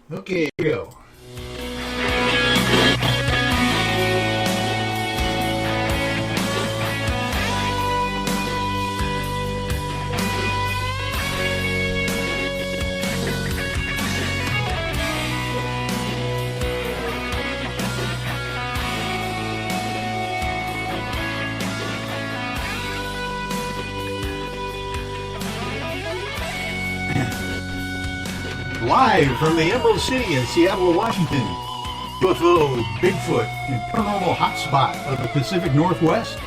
Okay, here we go. Live from the Emerald City in Seattle, Washington, UFO, Bigfoot, and paranormal hotspot of the Pacific Northwest,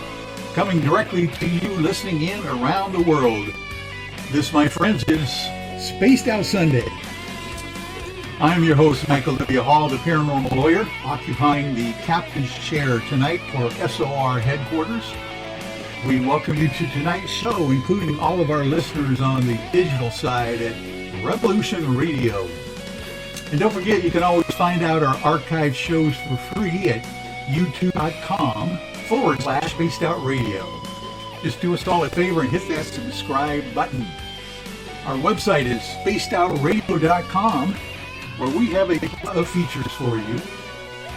coming directly to you listening in around the world. This, my friends, is Spaced Out Sunday. I'm your host, Michael W. Hall, the paranormal lawyer, occupying the captain's chair tonight for SOR headquarters. We welcome you to tonight's show, including all of our listeners on the digital side at Revolution Radio. And don't forget, you can always find out our archived shows for free at youtube.com/Spaced Out Radio. Just do us all a favor and hit that subscribe button. Our website is spacedoutradio.com, where we have a lot of features for you,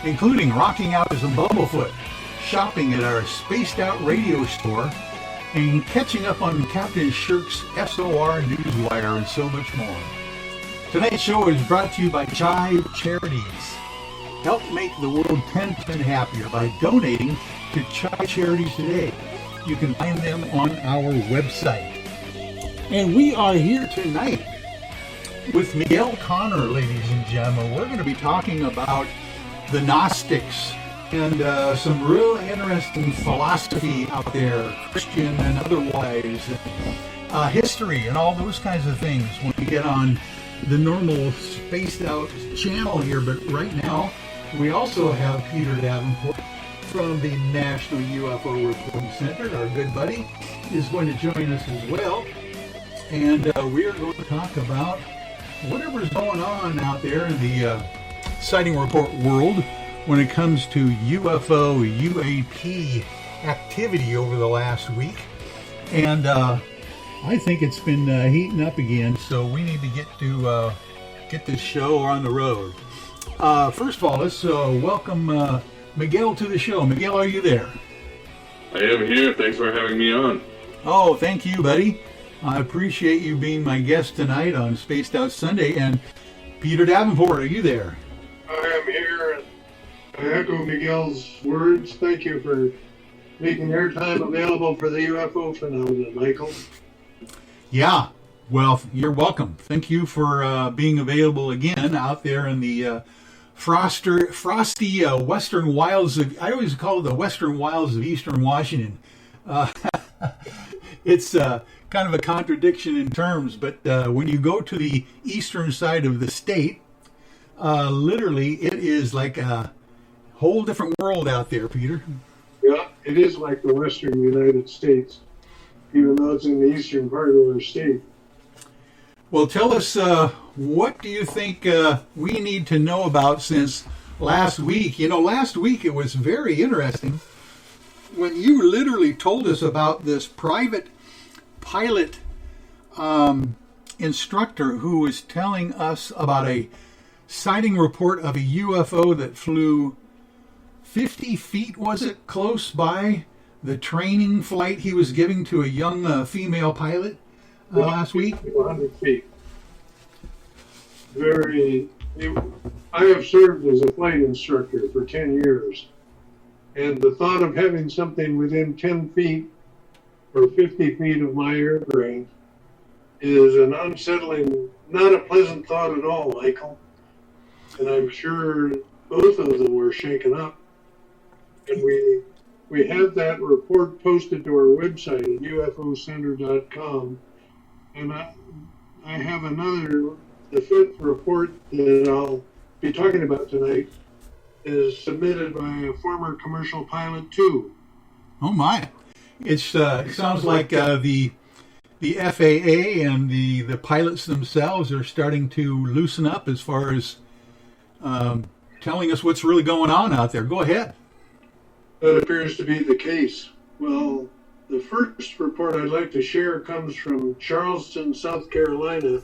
including rocking out as a bumblefoot, shopping at our Spaced Out Radio store, and catching up on Captain Shirk's SOR Newswire and so much more. Tonight's show is brought to you by Chive Charities. Help make the world 10% happier by donating to Chive Charities today. You can find them on our website. And we are here tonight with Miguel Connor, ladies and gentlemen. We're going to be talking about the Gnostics and some real interesting philosophy out there, Christian and otherwise, history and all those kinds of things when we get on the normal Spaced Out channel here. But right now, we also have Peter Davenport from the National UFO Reporting Center. Our good buddy is going to join us as well. And we are going to talk about whatever's going on out there in the sighting report world when it comes to UFO, UAP activity over the last week. And I think it's been heating up again, so we need to get this show on the road. First of all, let's welcome Miguel to the show. Miguel, are you there? I am here. Thanks for having me on. Oh, thank you, buddy. I appreciate you being my guest tonight on Spaced Out Sunday. And Peter Davenport, are you there? I am here. I echo Miguel's words. Thank you for making your time available for the UFO phenomenon, Michael. Yeah, well, you're welcome. Thank you for being available again out there in the frosty western wilds of, I always call it the western wilds of eastern Washington. It's kind of a contradiction in terms, but when you go to the eastern side of the state, literally it is like a whole different world out there, Peter. Yeah, it is like the western United States, even though it's in the eastern part of our state. Well, tell us, what do you think we need to know about since last week? You know, last week it was very interesting when you literally told us about this private pilot instructor who was telling us about a sighting report of a UFO that flew 50 feet, was it, close by the training flight he was giving to a young female pilot last week? 100 feet. I have served as a flight instructor for 10 years, and the thought of having something within 10 feet or 50 feet of my aircraft is an unsettling, not a pleasant thought at all, Michael. And I'm sure both of them were shaken up. And we have that report posted to our website at ufocenter.com. And I have the fifth report that I'll be talking about tonight is submitted by a former commercial pilot too. Oh my! It sounds like the FAA and the pilots themselves are starting to loosen up as far as telling us what's really going on out there. Go ahead. That appears to be the case. Well, the first report I'd like to share comes from Charleston, South Carolina,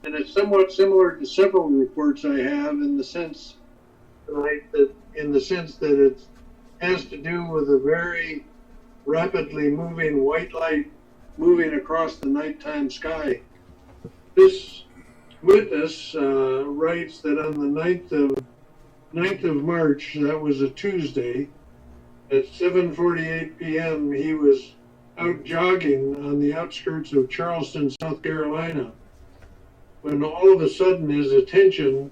And it's somewhat similar to several reports I have in the sense that it has to do with a very rapidly moving white light moving across the nighttime sky. This witness writes that on the 9th of March, that was a Tuesday, at 7:48 p.m., he was out jogging on the outskirts of Charleston, South Carolina, when all of a sudden his attention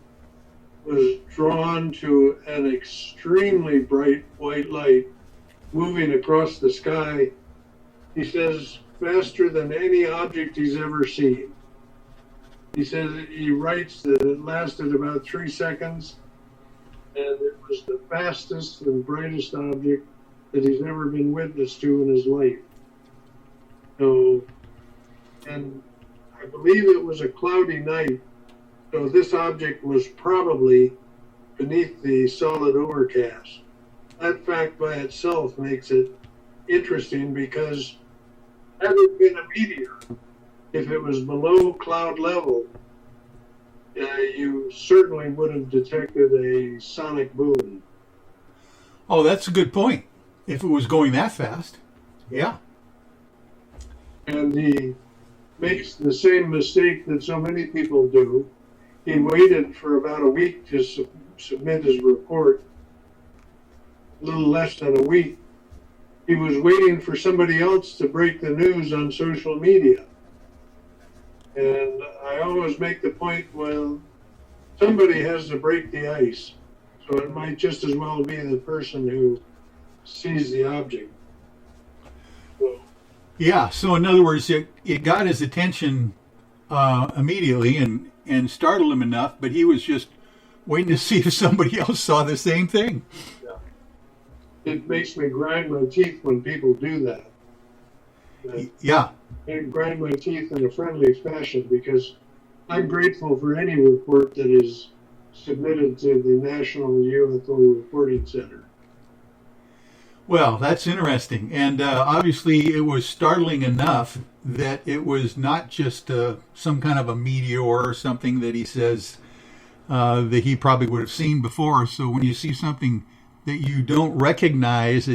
was drawn to an extremely bright white light moving across the sky. He says, faster than any object he's ever seen. He says, he writes that it lasted about 3 seconds, and it was the fastest and brightest object that he's ever been witness to in his life. So, and I believe it was a cloudy night, so this object was probably beneath the solid overcast. That fact by itself makes it interesting, because had it been a meteor, if it was below cloud level, you certainly would have detected a sonic boom. Oh, that's a good point. If it was going that fast. Yeah. And he makes the same mistake that so many people do. He waited for about a week to submit his report. A little less than a week. He was waiting for somebody else to break the news on social media. And I always make the point, well, somebody has to break the ice. So it might just as well be the person who sees the object. So, Yeah, so in other words, it got his attention immediately and startled him enough, but he was just waiting to see if somebody else saw the same thing. yeah. It makes me grind my teeth when people do that. Yeah. I grind my teeth in a friendly fashion, because I'm grateful for any report that is submitted to the National UFO Reporting Center. Well, that's interesting. And obviously it was startling enough that it was not just some kind of a meteor or something that he says that he probably would have seen before. So when you see something that you don't recognize,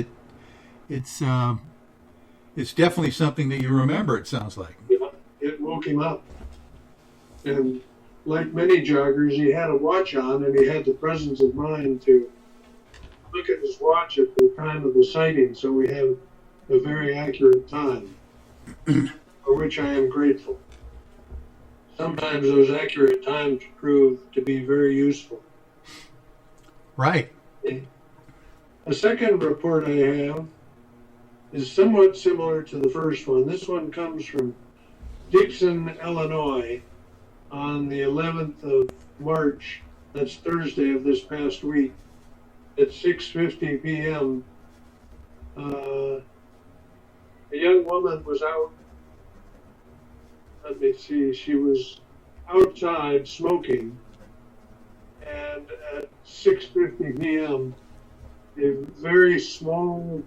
it's definitely something that you remember, it sounds like. Yeah, it woke him up. And like many joggers, he had a watch on, and he had the presence of mind to look at his watch at the time of the sighting, so we have a very accurate time, for which I am grateful. Sometimes those accurate times prove to be very useful. Right. A second report I have is somewhat similar to the first one. This one comes from Dixon, Illinois, on the 11th of March. That's Thursday of this past week, at 6:50 p.m. A young woman was out. Let me see. She was outside smoking, and at 6:50 p.m., a very small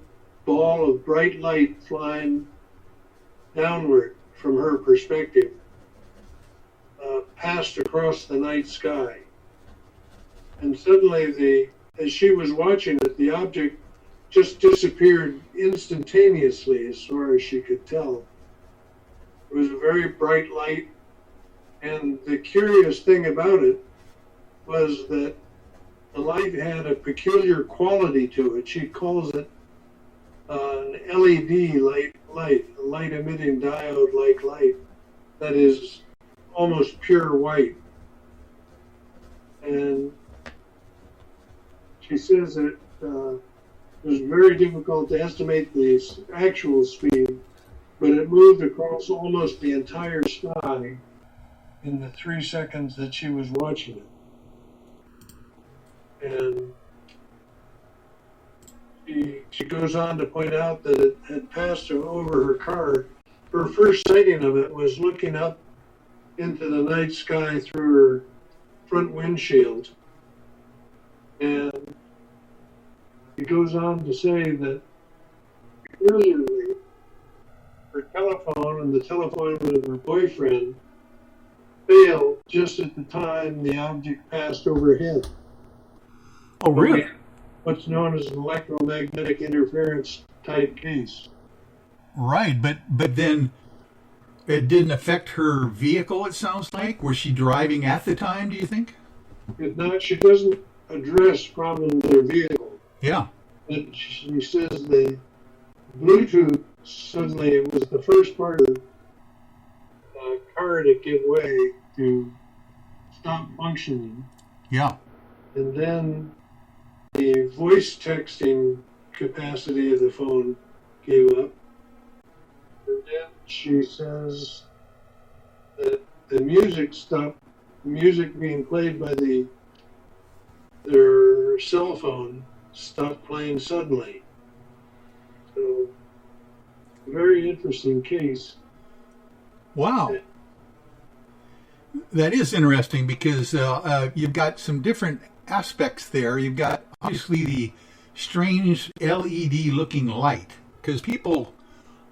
ball of bright light flying downward from her perspective passed across the night sky. And suddenly, as she was watching it, the object just disappeared instantaneously, as far as she could tell. It was a very bright light, and the curious thing about it was that the light had a peculiar quality to it. She calls it an LED light, a light-emitting diode-like light that is almost pure white. And she says it was very difficult to estimate the actual speed, but it moved across almost the entire sky in the 3 seconds that she was watching it. And she goes on to point out that it had passed over her car. Her first sighting of it was looking up into the night sky through her front windshield. And he goes on to say that peculiarly, her telephone and the telephone of her boyfriend failed just at the time the object passed overhead. Oh, really? What's known as an electromagnetic interference type case. Right, but then it didn't affect her vehicle, it sounds like. Was she driving at the time, do you think? If not, she doesn't address problems with her vehicle. Yeah. But she says the Bluetooth suddenly was the first part of the car to give way, to stop functioning. Yeah. And then the voice texting capacity of the phone gave up. And then she says that the music stopped, music being played by their cell phone stopped playing suddenly. So, very interesting case. Wow. That is interesting because you've got some different aspects there. You've got obviously the strange LED looking light, because people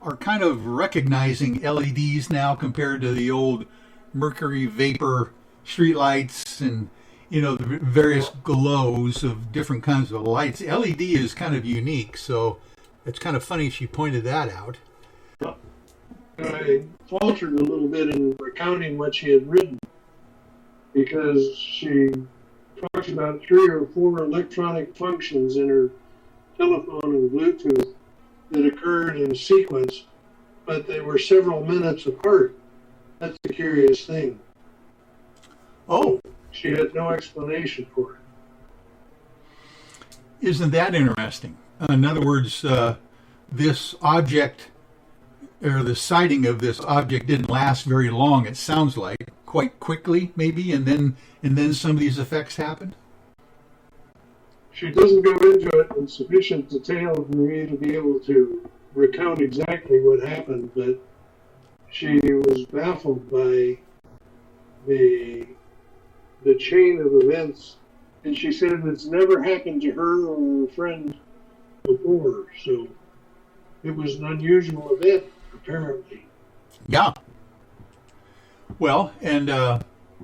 are kind of recognizing LEDs now compared to the old mercury vapor streetlights and, you know, the various glows of different kinds of lights. LED is kind of unique, so it's kind of funny she pointed that out. I faltered a little bit in recounting what she had written, because she talks about 3 or 4 electronic functions in her telephone and Bluetooth that occurred in sequence, but they were several minutes apart. That's the curious thing. Oh. She had no explanation for it. Isn't that interesting? In other words, this object, or the sighting of this object, didn't last very long, it sounds like. Quite quickly, maybe, and then some of these effects happened? She doesn't go into it in sufficient detail for me to be able to recount exactly what happened, but she was baffled by the chain of events, and she said it's never happened to her or her friend before, so it was an unusual event, apparently. Yeah. Well, and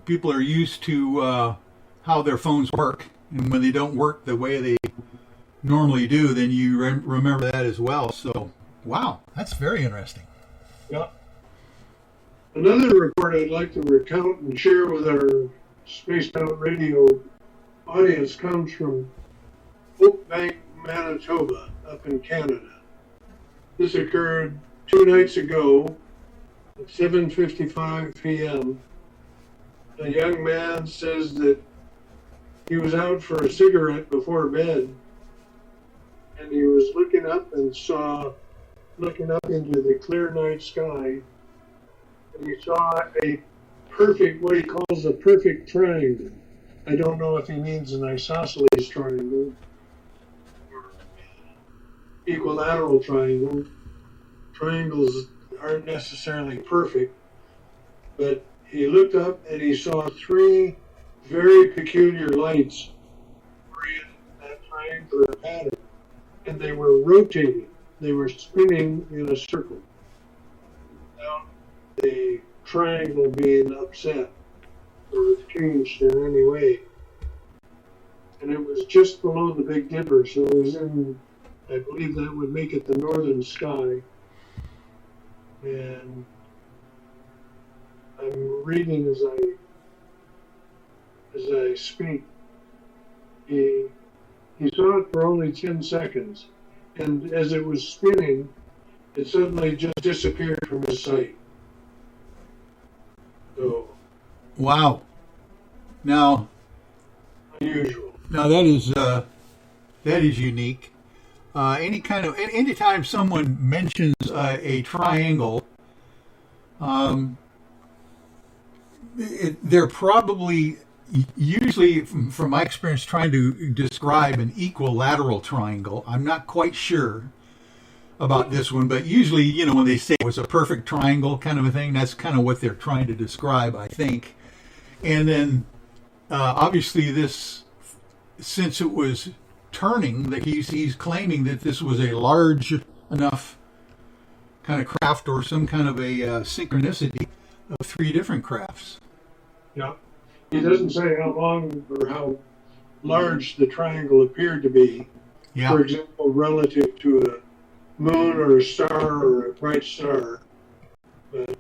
people are used to how their phones work, and when they don't work the way they normally do, then you remember that as well. So, wow, that's very interesting. Yeah. Another report I'd like to recount and share with our Spaced Out Radio audience comes from Oakbank, Manitoba, up in Canada. This occurred 2 nights ago at 7:55 p.m. A young man says that he was out for a cigarette before bed, and he was looking up into the clear night sky, and he saw a perfect, what he calls a perfect triangle. I don't know if he means an isosceles triangle or equilateral triangle. Triangles aren't necessarily perfect, but he looked up and he saw 3 very peculiar lights in that triangular pattern, and they were rotating. They were spinning in a circle without the triangle being upset or changed in any way. And it was just below the Big Dipper, so it was in, I believe that would make it the northern sky. And I'm reading as I speak. He saw it for only 10 seconds, and as it was spinning, it suddenly just disappeared from his sight. So, wow. Now, unusual. Now that is unique. Anytime someone mentions a triangle, they're probably usually, from my experience, trying to describe an equilateral triangle. I'm not quite sure about this one, but usually, when they say it was a perfect triangle kind of a thing, that's kind of what they're trying to describe, I think. And then, obviously, this, since it was turning, that he's claiming that this was a large enough kind of craft, or some kind of a synchronicity of 3 different crafts. Yeah. He doesn't say how long or how large the triangle appeared to be. Yeah. For example, relative to a moon or a star or a bright star. But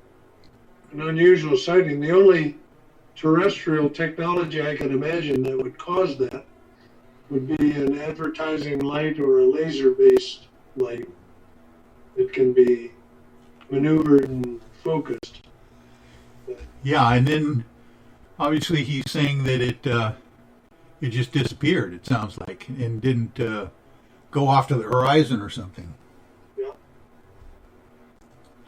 an unusual sighting. The only terrestrial technology I can imagine that would cause that would be an advertising light or a laser-based light that can be maneuvered and focused. Yeah, and then obviously he's saying that it just disappeared, it sounds like, and didn't go off to the horizon or something. Yeah.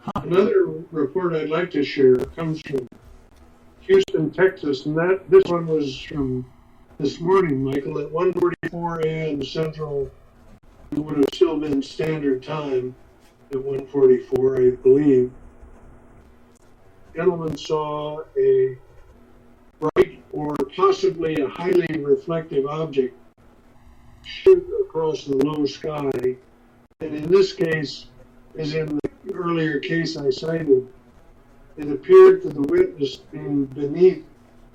Huh. Another report I'd like to share comes from Houston, Texas, and this one was from this morning, Michael, at 1:44 a.m. Central. It would have still been standard time at 1:44, I believe. Gentleman saw a bright or possibly a highly reflective object shoot across the low sky. And in this case, as in the earlier case I cited, it appeared to the witness to be beneath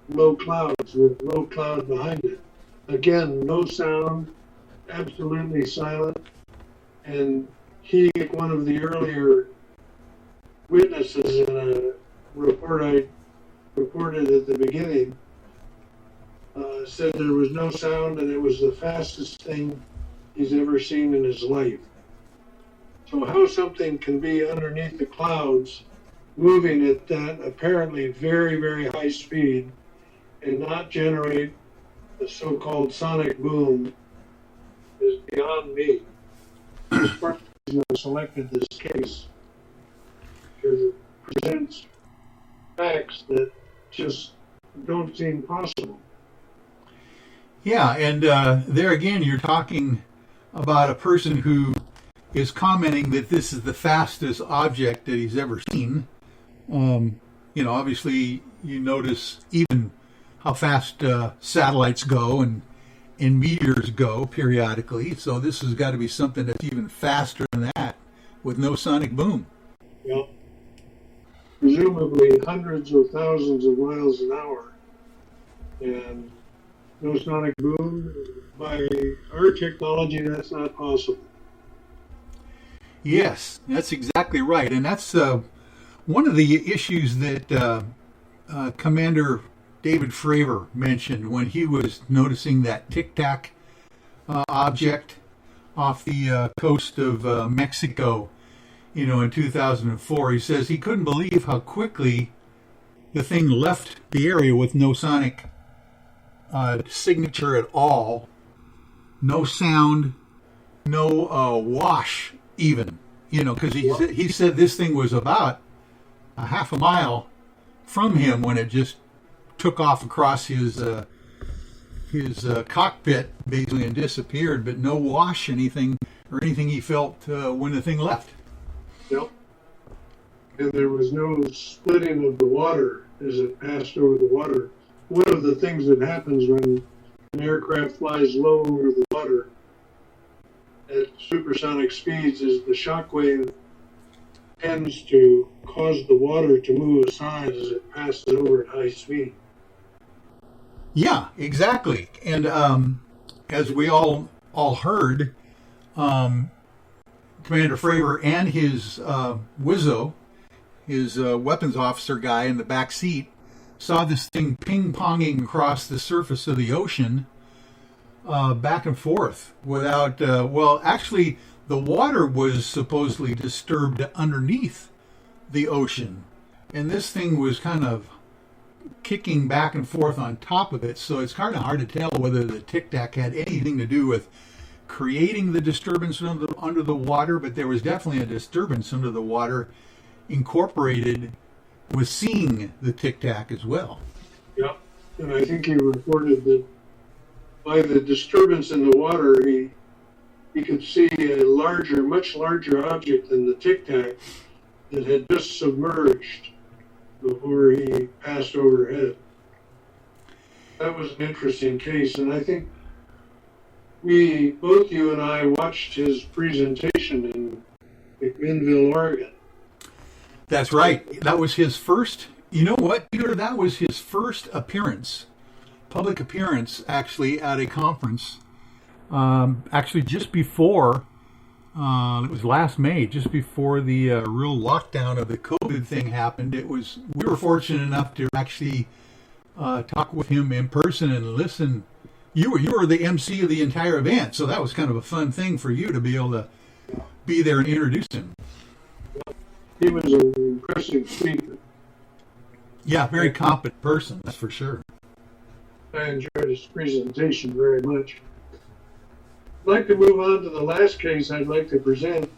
low clouds with low cloud behind it. Again, no sound, absolutely silent. And he, like one of the earlier witnesses in a report I reported at the beginning, said there was no sound and it was the fastest thing he's ever seen in his life. So how something can be underneath the clouds moving at that apparently very, very high speed and not generate the so-called sonic boom is beyond me. As far as I selected this case, because it presents facts that just don't seem possible. Yeah, and there again, you're talking about a person who is commenting that this is the fastest object that he's ever seen. Obviously, you notice even how fast satellites go and meteors go periodically. So this has got to be something that's even faster than that with no sonic boom. Well, presumably hundreds or thousands of miles an hour. And no sonic boom. By our technology, that's not possible. Yes, that's exactly right. And that's one of the issues that Commander David Fravor mentioned when he was noticing that Tic Tac object off the coast of Mexico, in 2004. He says he couldn't believe how quickly the thing left the area with no sonic signature at all, no sound, no wash even, because he said this thing was about a half a mile from him when it just took off across his cockpit basically and disappeared, but no wash anything he felt when the thing left. Yep. And there was no splitting of the water as it passed over the water. One of the things that happens when an aircraft flies low over the water at supersonic speeds is the shock wave tends to cause the water to move aside as it passes over at high speed. Yeah, exactly. And as we all heard, Commander Fravor and his Wizzo, his weapons officer guy in the back seat, saw this thing ping-ponging across the surface of the ocean back and forth without, actually, the water was supposedly disturbed underneath the ocean. And this thing was kind of kicking back and forth on top of it, so it's kind of hard to tell whether the Tic Tac had anything to do with creating the disturbance under the water, but there was definitely a disturbance under the water incorporated with seeing the Tic Tac as well. Yeah, and I think he reported that by the disturbance in the water, he could see a much larger object than the Tic Tac that had just submerged before he passed overhead. That was an interesting case, and I think both you and I watched his presentation in McMinnville, Oregon. That's right. That was his first You know what, Peter? That was his first appearance, public appearance, actually, at a conference. Actually, just before, it was last May, just before the real lockdown of the COVID thing happened. We were fortunate enough to actually talk with him in person and listen. You were the MC of the entire event, so that was kind of a fun thing for you to be able to be there and introduce him. He was an impressive speaker. Yeah, very competent person, that's for sure. I enjoyed his presentation very much. I'd like to move on to the last case I'd like to present.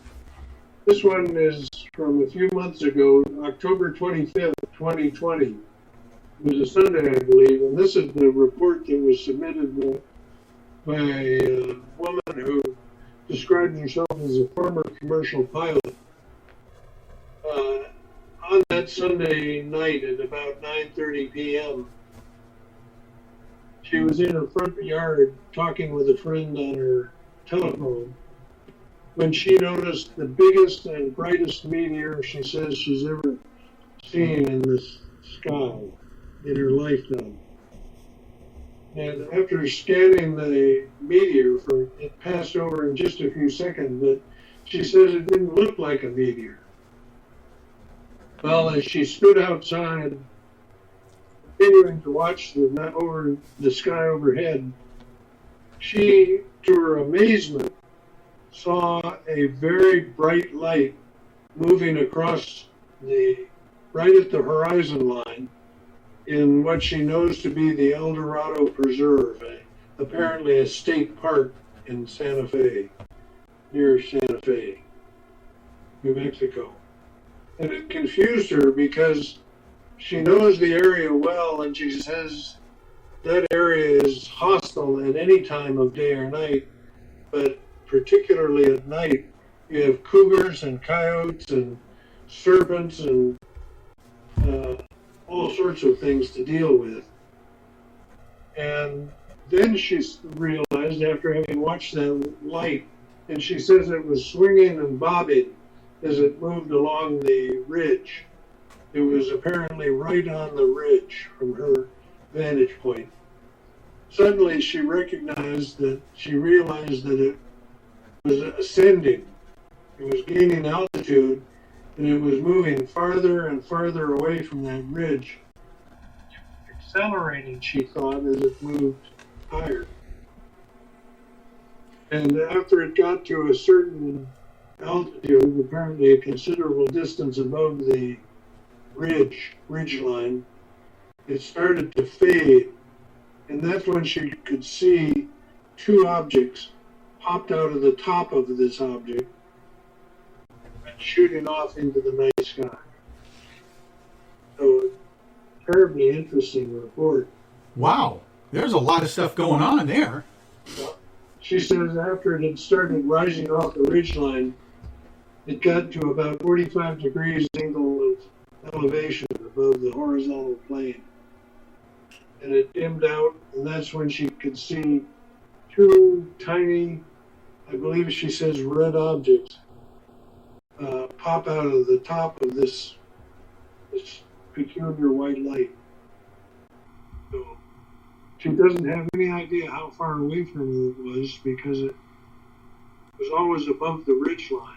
This one is from a few months ago, October 25th, 2020. It was a Sunday, I believe, and this is the report that was submitted by a woman who described herself as a former commercial pilot. On that Sunday night at about 9:30 p.m., she was in her front yard talking with a friend on her telephone when she noticed the biggest and brightest meteor she says she's ever seen in the sky in her lifetime. And after scanning the meteor, it passed over in just a few seconds, but she says it didn't look like a meteor. Well, as she stood outside, continuing to watch the sky overhead, she, to her amazement, saw a very bright light moving across right at the horizon line in what she knows to be the El Dorado Preserve, apparently a state park in Santa Fe, near Santa Fe, New Mexico. And it confused her because she knows the area well, and she says that area is hostile at any time of day or night, but particularly at night, you have cougars and coyotes and serpents and all sorts of things to deal with. And then she realized, after having watched that light, and she says it was swinging and bobbing as it moved along the ridge. It was apparently right on the ridge from her vantage point. Suddenly she realized that it was ascending. It was gaining altitude, and it was moving farther and farther away from that ridge, accelerating, she thought, as it moved higher. And after it got to a certain altitude, apparently a considerable distance above the ridge line, it started to fade, and that's when she could see two objects popped out of the top of this object and shooting off into the night sky. So, terribly interesting report. Wow, there's a lot of stuff going on there. She says after it had started rising off the ridgeline, it got to about 45 degrees angle of elevation above the horizontal plane. And it dimmed out, and that's when she could see two tiny, I believe she says red objects, pop out of the top of this peculiar white light. So she doesn't have any idea how far away from her it was because it was always above the ridge line.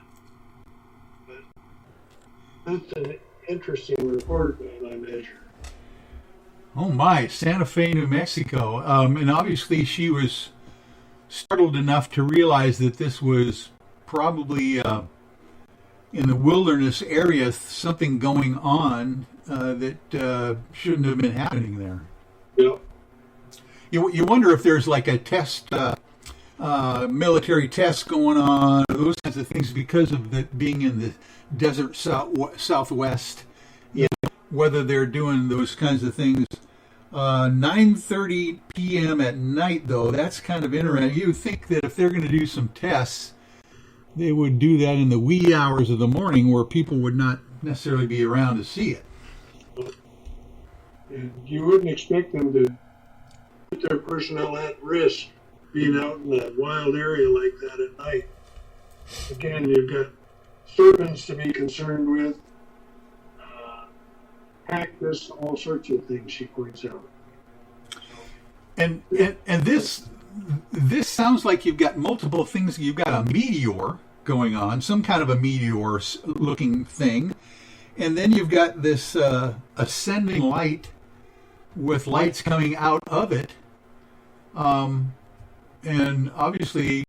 That's an interesting report by my measure. Oh my, Santa Fe, New Mexico. And obviously she was startled enough to realize that this was probably in the wilderness area, something going on that shouldn't have been happening there. Yeah. You wonder if there's like a test, military test going on, those kinds of things, because of it being in the desert southwest. You know, whether they're doing those kinds of things. 9:30 p.m. at night, though, that's kind of interesting. You would think that if they're going to do some tests, they would do that in the wee hours of the morning where people would not necessarily be around to see it. And you wouldn't expect them to put their personnel at risk being out in a wild area like that at night. Again, you've got serpents to be concerned with, cactus, all sorts of things she points out. And this sounds like you've got multiple things. You've got a meteor going on, some kind of a meteor-looking thing, and then you've got this ascending light with lights coming out of it, and obviously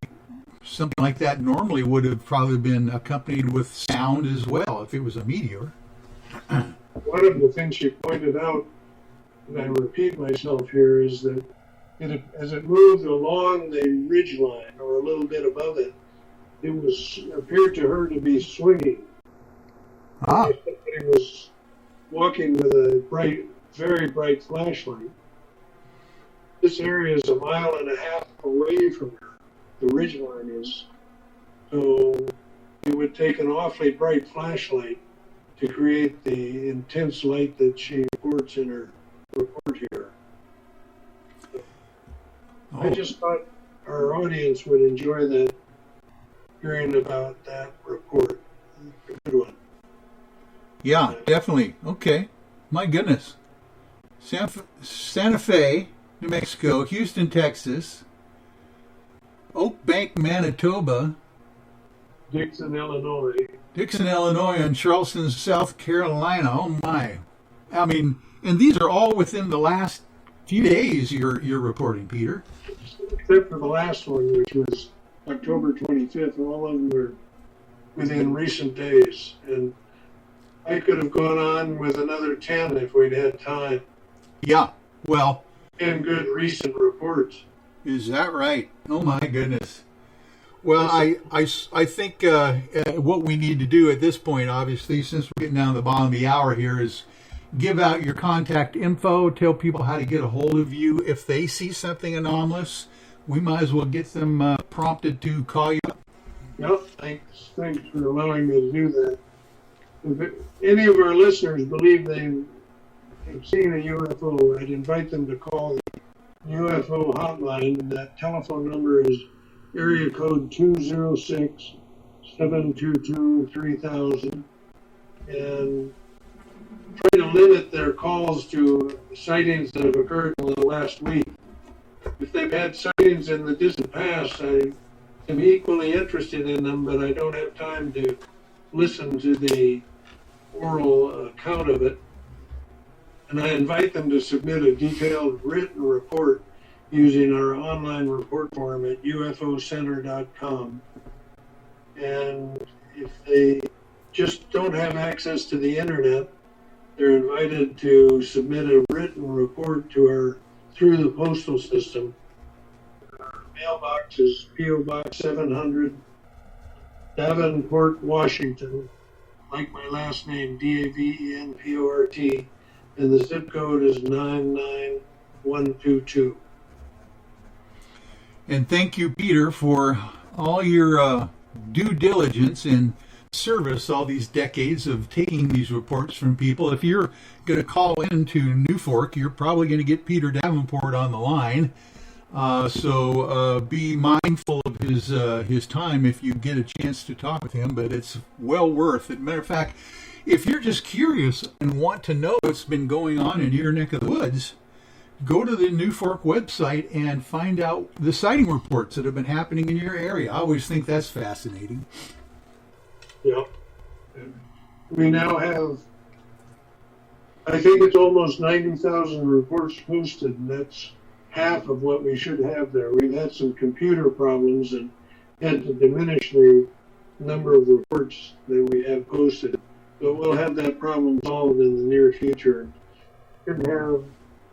something like that normally would have probably been accompanied with sound as well if it was a meteor. One of the things she pointed out, and I repeat myself here, is that as it moved along the ridge line or a little bit above it, it appeared to her to be swinging. Somebody was walking with a very bright flashlight. This area is 1.5 miles away from her. The ridge line is. So it would take an awfully bright flashlight to create the intense light that she reports in her report here. I just thought our audience would enjoy that, hearing about that report. A good one. Yeah, definitely. Okay. My goodness. Santa Fe, New Mexico, Houston, Texas, Oak Bank, Manitoba, Dixon, Illinois, and Charleston, South Carolina. Oh my. I mean, and these are all within the last few days you're reporting, Peter. Except for the last one, which was October 25th. All of them were within recent days. And I could have gone on with another 10 if we'd had time. Yeah, well. 10 good recent reports. Is that right? Oh my goodness. Well, I think what we need to do at this point, obviously, since we're getting down to the bottom of the hour here, is give out your contact info, tell people how to get a hold of you. If they see something anomalous, we might as well get them prompted to call you up. Yep, thanks for allowing me to do that. If any of our listeners believe they've seen a UFO, I'd invite them to call the UFO hotline. That telephone number is area code 206-722-3000, and try to limit their calls to sightings that have occurred in the last week. If they've had sightings in the distant past, I am equally interested in them, but I don't have time to listen to the oral account of it. And I invite them to submit a detailed written report using our online report form at ufocenter.com. And if they just don't have access to the internet, they're invited to submit a written report to through the postal system. Our mailbox is P.O. Box 700, Davenport, Washington, like my last name, Davenport, and the zip code is 99122. And thank you, Peter, for all your due diligence in service all these decades of taking these reports from people. If you're going to call into New Fork, you're probably going to get Peter Davenport on the line. So be mindful of his time if you get a chance to talk with him, but it's well worth it. Matter of fact, if you're just curious and want to know what's been going on in your neck of the woods, go to the New Fork website and find out the sighting reports that have been happening in your area. I always think that's fascinating. Yeah. We now have, I think it's almost 90,000 reports posted, and that's half of what we should have there. We've had some computer problems and had to diminish the number of reports that we have posted. But we'll have that problem solved in the near future. Should have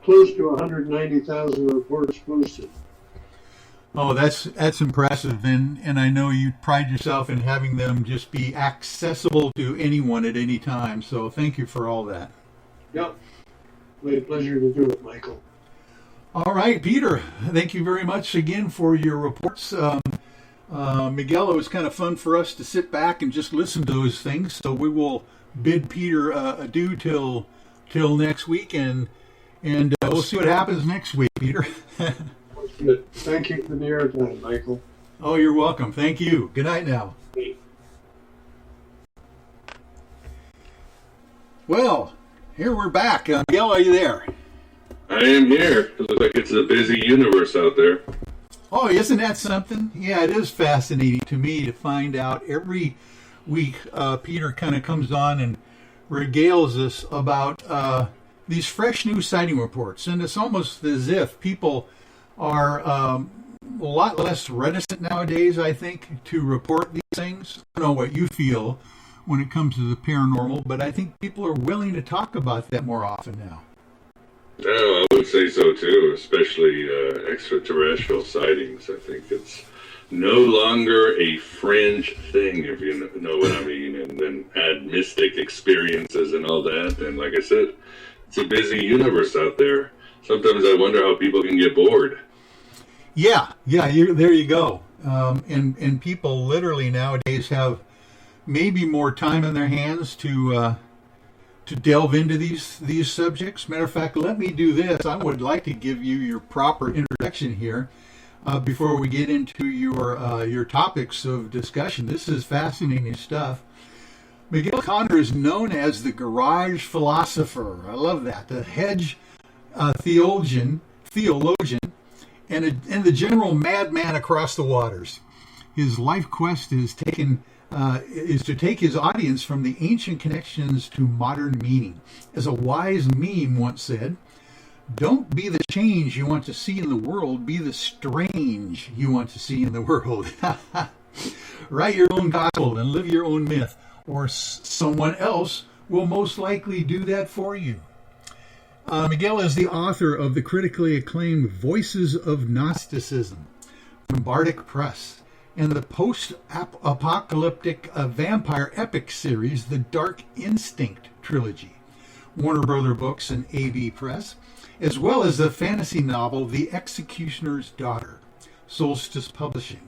close to 190,000 reports posted. Oh, that's impressive, and I know you pride yourself in having them just be accessible to anyone at any time. So thank you for all that. Yep, my pleasure to do it, Michael. All right, Peter. Thank you very much again for your reports. Miguel, it was kind of fun for us to sit back and just listen to those things. So we will bid Peter adieu till next week, and we'll see what happens next week, Peter. Thank you for the airtime, Michael. Oh, you're welcome. Thank you. Good night now. Well, Here we're back. Miguel, are you there? I am here. It looks like it's a busy universe out there. Oh, isn't that something? Yeah, it is fascinating to me to find out every week. Peter kind of comes on and regales us about these fresh new sighting reports. And it's almost as if people are a lot less reticent nowadays, I think, to report these things. I don't know what you feel when it comes to the paranormal, but I think people are willing to talk about that more often now. No, I would say so too, especially extraterrestrial sightings. I think it's no longer a fringe thing, if you know what I mean, and then add mystic experiences and all that. And like I said, it's a busy universe out there. Sometimes I wonder how people can get bored. Yeah, there you go. And people literally nowadays have maybe more time in their hands to delve into these subjects. Matter of fact, let me do this. I would like to give you your proper introduction here before we get into your topics of discussion. This is fascinating stuff. Miguel Conner is known as the garage philosopher. I love that. The hedge theologian, and the general madman across the waters. His life quest is to take his audience from the ancient connections to modern meaning. As a wise meme once said, "Don't be the change you want to see in the world, be the strange you want to see in the world." Write your own gospel and live your own myth, or someone else will most likely do that for you. Miguel is the author of the critically acclaimed Voices of Gnosticism from Bardic Press, and the post-apocalyptic vampire epic series, the Dark Instinct trilogy, Warner Brother Books and AB Press, as well as the fantasy novel The Executioner's Daughter, Solstice Publishing.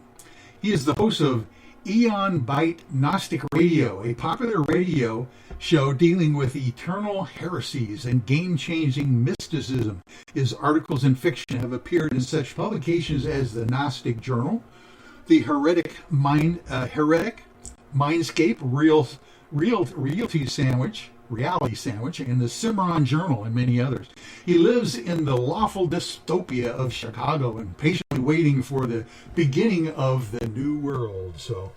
He is the host of Eon Byte Gnostic Radio, a popular radio show dealing with eternal heresies and game-changing mysticism. His articles and fiction have appeared in such publications as the Gnostic Journal, the Heretic Mindscape, Reality Sandwich, and the Cimarron Journal, and many others. He lives in the lawful dystopia of Chicago and patiently waiting for the beginning of the new world. So,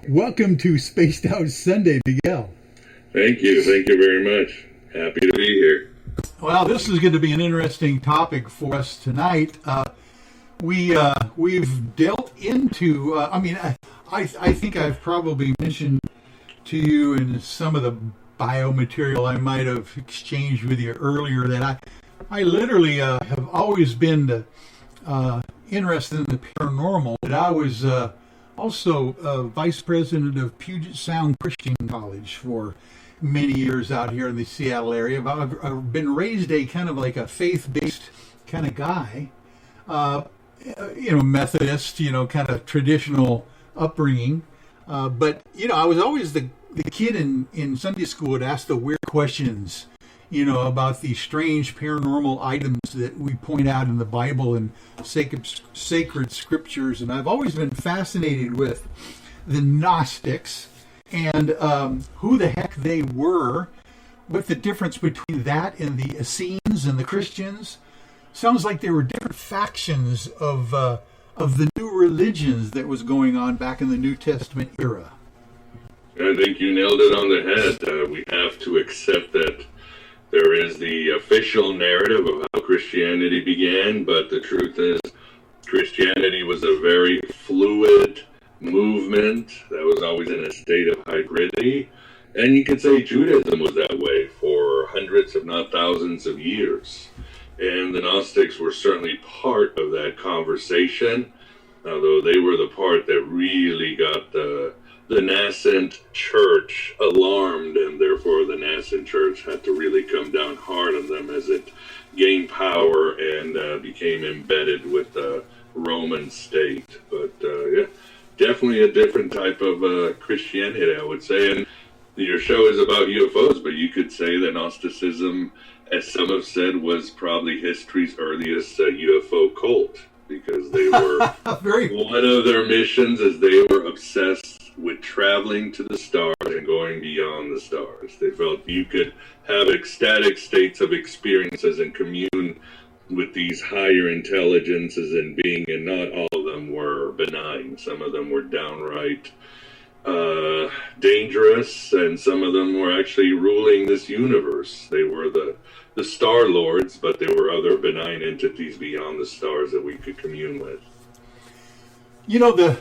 welcome to Spaced Out Sunday, Miguel. Thank you very much. Happy to be here. Well, this is going to be an interesting topic for us tonight. We've dealt into. I think I've probably mentioned to you in some of the biomaterial I might have exchanged with you earlier that I literally have always been interested in the paranormal. But I was also vice president of Puget Sound Christian College for many years out here in the Seattle area. I've been raised a kind of like a faith-based kind of guy. Methodist, kind of traditional upbringing. But I was always the kid in Sunday school would ask the weird questions, about the strange paranormal items that we point out in the Bible and sacred scriptures. And I've always been fascinated with the Gnostics and who the heck they were, what the difference between that and the Essenes and the Christians. Sounds like there were different factions of the new religions that was going on back in the New Testament era. I think you nailed it on the head. We have to accept that there is the official narrative of how Christianity began, but the truth is Christianity was a very fluid movement that was always in a state of hybridity. And you could say Judaism was that way for hundreds, if not thousands of years. And the Gnostics were certainly part of that conversation, although they were the part that really got the nascent church alarmed, and therefore the nascent church had to really come down hard on them as it gained power and became embedded with the Roman state. But definitely a different type of Christianity, I would say. And your show is about UFOs, but you could say that Gnosticism, as some have said, was probably history's earliest UFO cult, because they were one of their missions, as they were obsessed with traveling to the stars and going beyond the stars. They felt you could have ecstatic states of experiences and commune with these higher intelligences and being, and not all of them were benign. Some of them were downright dangerous, and some of them were actually ruling this universe. They were the Star Lords, but there were other benign entities beyond the stars that we could commune with. You know, the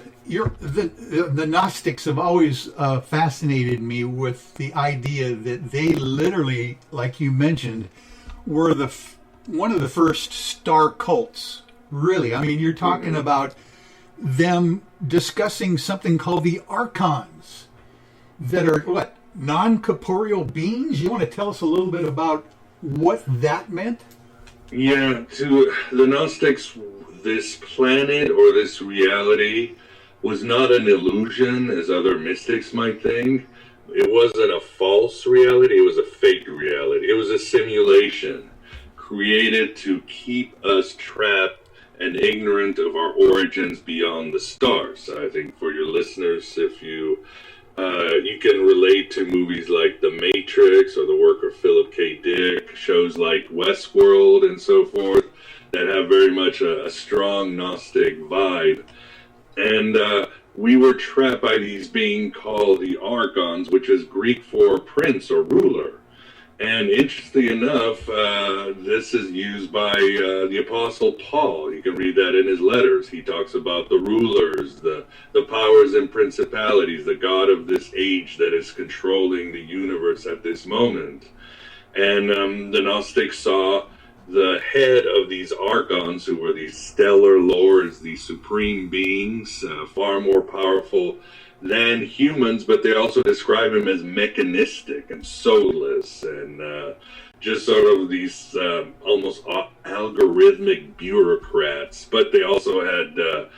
Gnostics have always fascinated me with the idea that they literally, like you mentioned, were one of the first star cults. Really, I mean, you're talking about them discussing something called the archons, that are what, non-corporeal beings. You want to tell us a little bit about what that meant? Yeah, to the Gnostics, this planet or this reality was not an illusion, as other mystics might think. It wasn't a false reality, it was a fake reality. It was a simulation created to keep us trapped and ignorant of our origins beyond the stars. I think for your listeners, if you can relate to movies like The Matrix or the work of Philip K. Dick, shows like Westworld and so forth, that have very much a strong Gnostic vibe. And we were trapped by these beings called the archons, which is Greek for prince or ruler. And interestingly enough, this is used by the Apostle Paul. You can read that in his letters. He talks about the rulers, the powers and principalities, the God of this age that is controlling the universe at this moment. And the Gnostics saw the head of these archons, who were these stellar lords, these supreme beings, far more powerful than humans, but they also describe him as mechanistic and soulless and just sort of these almost algorithmic bureaucrats. But they also had a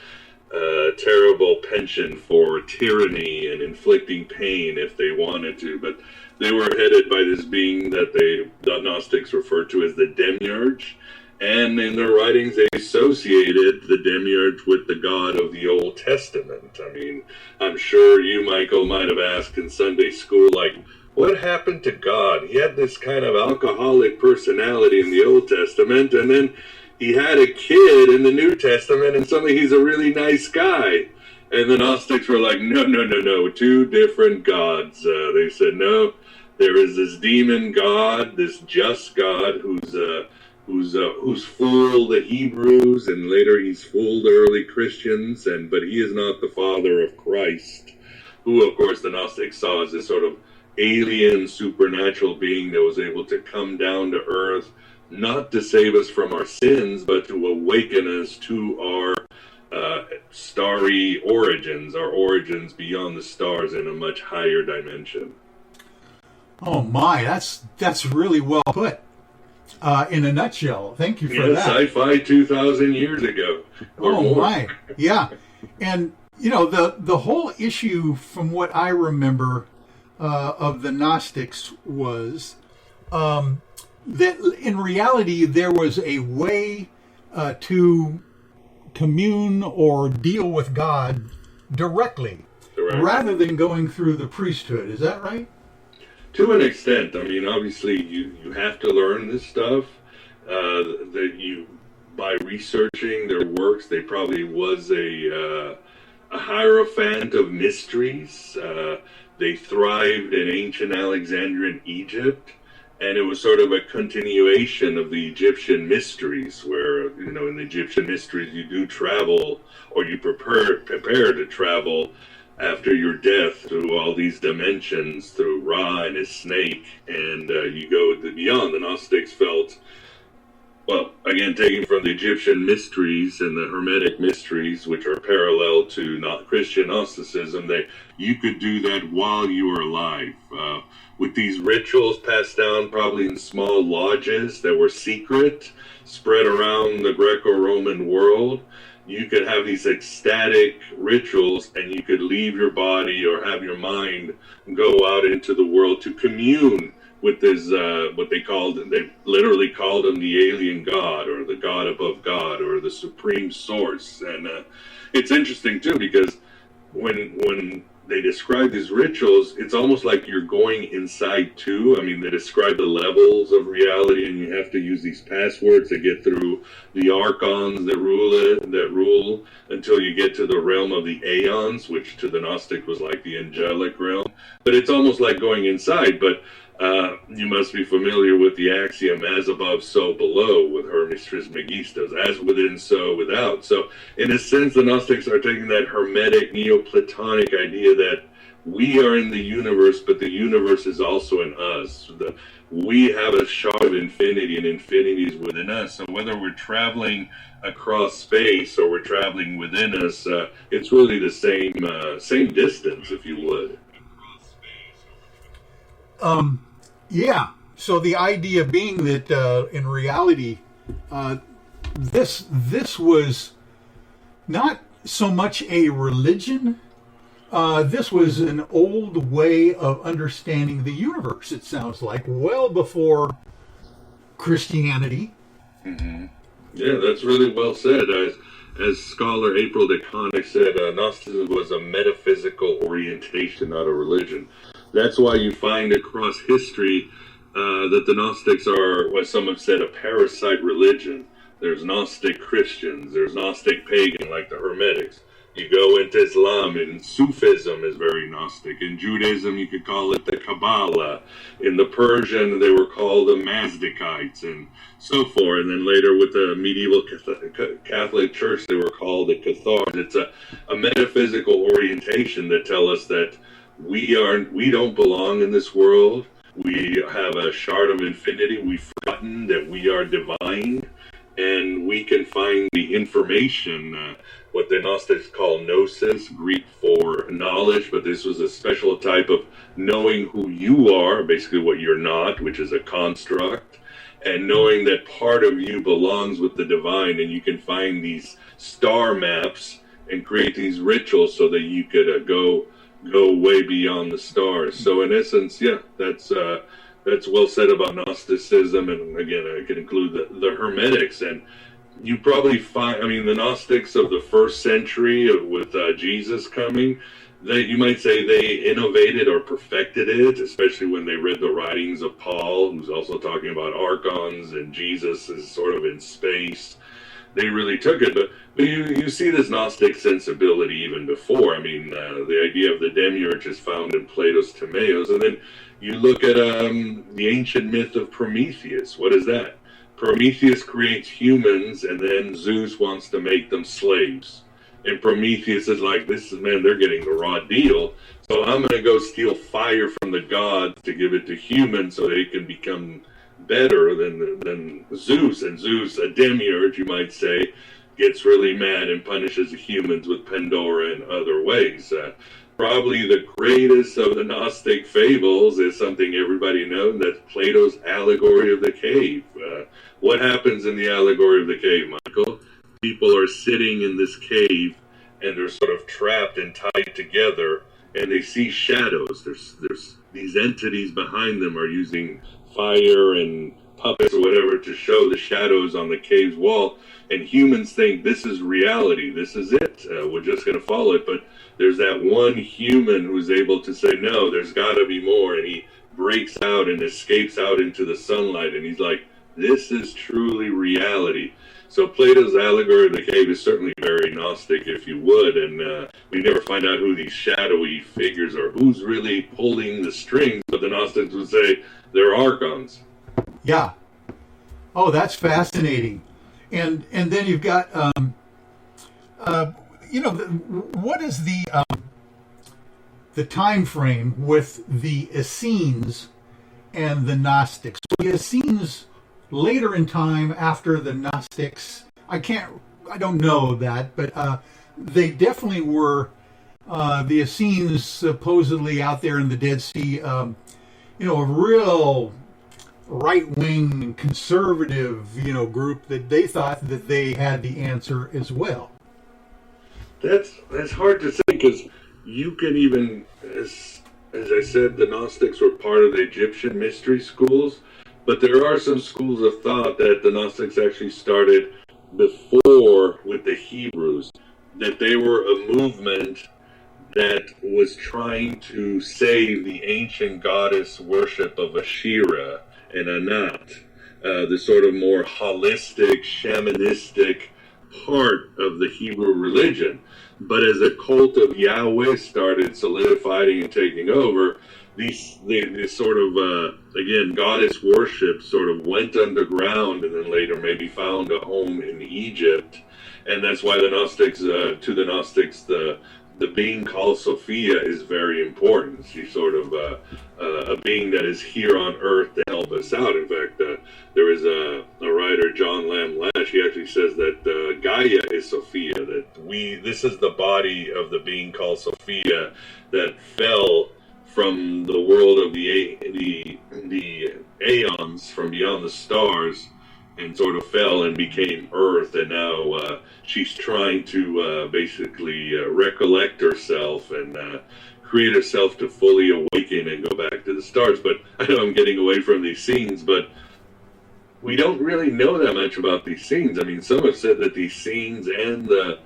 terrible penchant for tyranny and inflicting pain if they wanted to. But they were headed by this being that the Gnostics referred to as the Demiurge. And in their writings, they associated the Demiurge with the God of the Old Testament. I mean, I'm sure you, Michael, might have asked in Sunday school, like, what happened to God? He had this kind of alcoholic personality in the Old Testament, and then he had a kid in the New Testament, and suddenly he's a really nice guy. And the Gnostics were like, no, two different gods. They said, no, there is this demon God, this just God, who's fooled the Hebrews, and later he's fooled the early Christians, but he is not the father of Christ, who, of course, the Gnostics saw as this sort of alien supernatural being that was able to come down to earth, not to save us from our sins, but to awaken us to our starry origins, our origins beyond the stars in a much higher dimension. Oh my, that's really well put. In a nutshell. Thank you for that. Sci-fi 2,000 years ago. Or more. My. Yeah. And, you know, the whole issue, from what I remember of the Gnostics, was that in reality there was a way to commune or deal with God directly, rather than going through the priesthood. Is that right? To an extent. I mean, obviously, you have to learn this stuff. That you, by researching their works, they probably was a hierophant of mysteries. They thrived in ancient Alexandrian Egypt, and it was sort of a continuation of the Egyptian mysteries, where, you know, in the Egyptian mysteries, you do travel, or you prepare to travel after your death through all these dimensions, through Ra and his snake, and you go beyond. The Gnostics felt, well, again, taking from the Egyptian mysteries and the Hermetic mysteries, which are parallel to Christian Gnosticism, that you could do that while you were alive. With these rituals passed down probably in small lodges that were secret, spread around the Greco-Roman world, you could have these ecstatic rituals, and you could leave your body or have your mind go out into the world to commune with this, they literally called him the alien God, or the God above God, or the supreme source. And it's interesting too, because when they describe these rituals, it's almost like you're going inside too. I mean, they describe the levels of reality, and you have to use these passwords to get through the archons that rule until you get to the realm of the aeons, which to the Gnostic was like the angelic realm. But it's almost like going inside. But you must be familiar with the axiom, as above, so below, with Hermes Trismegistus, as within, so without. So, in a sense, the Gnostics are taking that Hermetic, Neoplatonic idea that we are in the universe, but the universe is also in us. We have a shard of infinity, and infinity is within us. So, whether we're traveling across space or we're traveling within us, it's really the same distance, if you would. Yeah. So the idea being that in reality, this was not so much a religion. This was an old way of understanding the universe. It sounds like well before Christianity. Mm-hmm. Yeah, that's really well said. As scholar April DeConnick said, Gnosticism was a metaphysical orientation, not a religion. That's why you find across history that the Gnostics are, what some have said, a parasite religion. There's Gnostic Christians, there's Gnostic pagan, like the Hermetics. You go into Islam, and Sufism is very Gnostic. In Judaism, you could call it the Kabbalah. In the Persian, they were called the Mazdakites, and so forth. And then later with the medieval Catholic Church, they were called the Cathars. It's a metaphysical orientation that tell us that we don't belong in this world. We have a shard of infinity. We've forgotten that we are divine, and we can find the information, what the Gnostics call gnosis, Greek for knowledge, but this was a special type of knowing who you are, basically what you're not, which is a construct, and knowing that part of you belongs with the divine, and you can find these star maps and create these rituals so that you could go way beyond the stars. So in essence, yeah, that's well said about Gnosticism, and again, I could include the Hermetics. And you probably find, I mean, the Gnostics of the first century with Jesus coming, you might say they innovated or perfected it, especially when they read the writings of Paul, who's also talking about archons, and Jesus is sort of in space. They really took it, but you see this Gnostic sensibility even before. I mean, the idea of the demiurge is found in Plato's Timaeus, and then you look at the ancient myth of Prometheus. What is that? Prometheus creates humans, and then Zeus wants to make them slaves. And Prometheus is like, they're getting the raw deal, so I'm going to go steal fire from the gods to give it to humans so they can become better than Zeus. And Zeus, a demiurge, you might say, gets really mad and punishes the humans with Pandora and other ways. Probably the greatest of the Gnostic fables is something everybody knows, that's Plato's allegory of the cave. What happens in the allegory of the cave, Michael? People are sitting in this cave, and they're sort of trapped and tied together, and they see shadows. There's these entities behind them are using fire and puppets or whatever to show the shadows on the cave's wall, and humans think this is reality, this is it, we're just going to follow it. But there's that one human who's able to say, no, there's got to be more, and he breaks out and escapes out into the sunlight, and he's like, this is truly reality. So Plato's allegory of the cave is certainly very Gnostic, if you would, and we never find out who these shadowy figures are, who's really pulling the strings, but the Gnostics would say they're archons. Yeah. Oh, that's fascinating. And then you've got, what is the time frame with the Essenes and the Gnostics? The Essenes later in time after the Gnostics, I don't know that, but they definitely were, the Essenes supposedly out there in the Dead Sea, a real right-wing conservative, group that they thought that they had the answer as well. That's hard to say, because you can even, as I said, the Gnostics were part of the Egyptian mystery schools, but there are some schools of thought that the Gnostics actually started before with the Hebrews, that they were a movement that was trying to save the ancient goddess worship of Ashera and Anat, the sort of more holistic, shamanistic part of the Hebrew religion. But as a cult of Yahweh started solidifying and taking over, these sort of, again, goddess worship sort of went underground and then later maybe found a home in Egypt. And that's why the Gnostics, the being called Sophia is very important. She's sort of a being that is here on earth to help us out. In fact, there is a writer, John Lamb Lash, he actually says that Gaia is Sophia, that this is the body of the being called Sophia that fell from the world of the aeons, from beyond the stars, and sort of fell and became Earth, and now she's trying to basically recollect herself and create herself to fully awaken and go back to the stars. But I know I'm getting away from these scenes, but we don't really know that much about these scenes. I mean, some have said that these scenes and the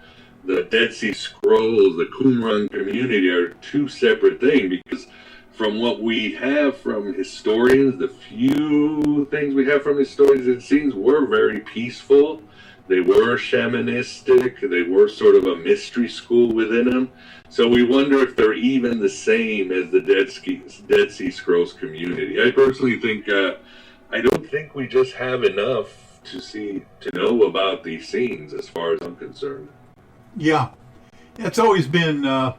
Dead Sea Scrolls, the Qumran community, are two separate things, because from what we have from historians, the few things we have from historians, it seems were very peaceful. They were shamanistic. They were sort of a mystery school within them. So we wonder if they're even the same as the Dead Sea Scrolls community. I personally think, I don't think we just have enough to know about these scenes as far as I'm concerned. Yeah, it's always been a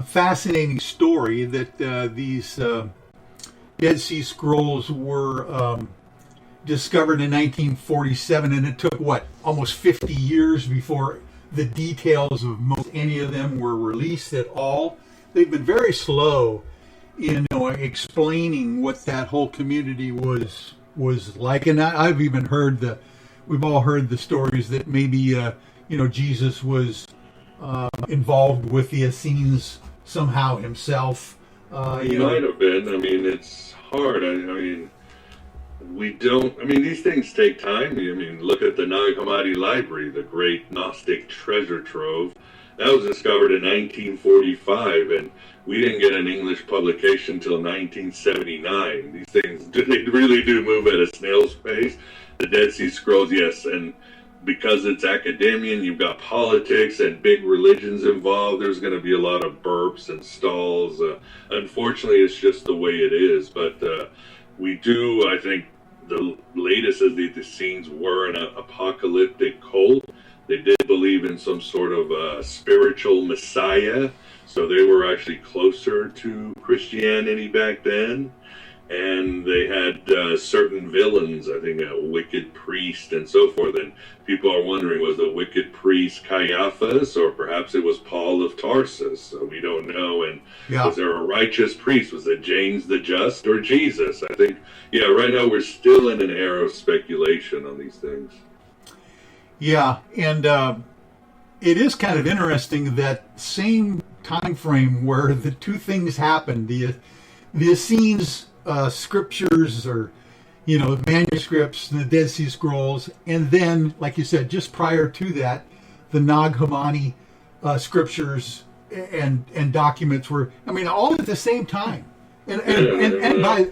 fascinating story that these Dead Sea Scrolls were discovered in 1947, and it took, almost 50 years before the details of any of them were released at all. They've been very slow in explaining what that whole community was like, and I've even heard we've all heard the stories that maybe Jesus was involved with the Essenes somehow himself. He might have been. I mean, it's hard. These things take time. I mean, look at the Nag Hammadi Library, the great Gnostic treasure trove. That was discovered in 1945, and we didn't get an English publication until 1979. These things, they really do move at a snail's pace. The Dead Sea Scrolls, yes, and because it's academia, you've got politics and big religions involved, there's going to be a lot of burps and stalls. Unfortunately, it's just the way it is. But we do, I think, the latest is the Essenes were an apocalyptic cult. They did believe in some sort of spiritual messiah, so they were actually closer to Christianity back then. And they had certain villains, I think a wicked priest and so forth. And people are wondering, was the wicked priest Caiaphas, or perhaps it was Paul of Tarsus? So we don't know. And was there a righteous priest? Was it James the Just or Jesus? I think, right now we're still in an era of speculation on these things. Yeah, and it is kind of interesting that same time frame where the two things happened, the Essenes scriptures, or manuscripts, the Dead Sea Scrolls, and then, like you said, just prior to that, the Nag Hammadi scriptures and documents were, all at the same time. And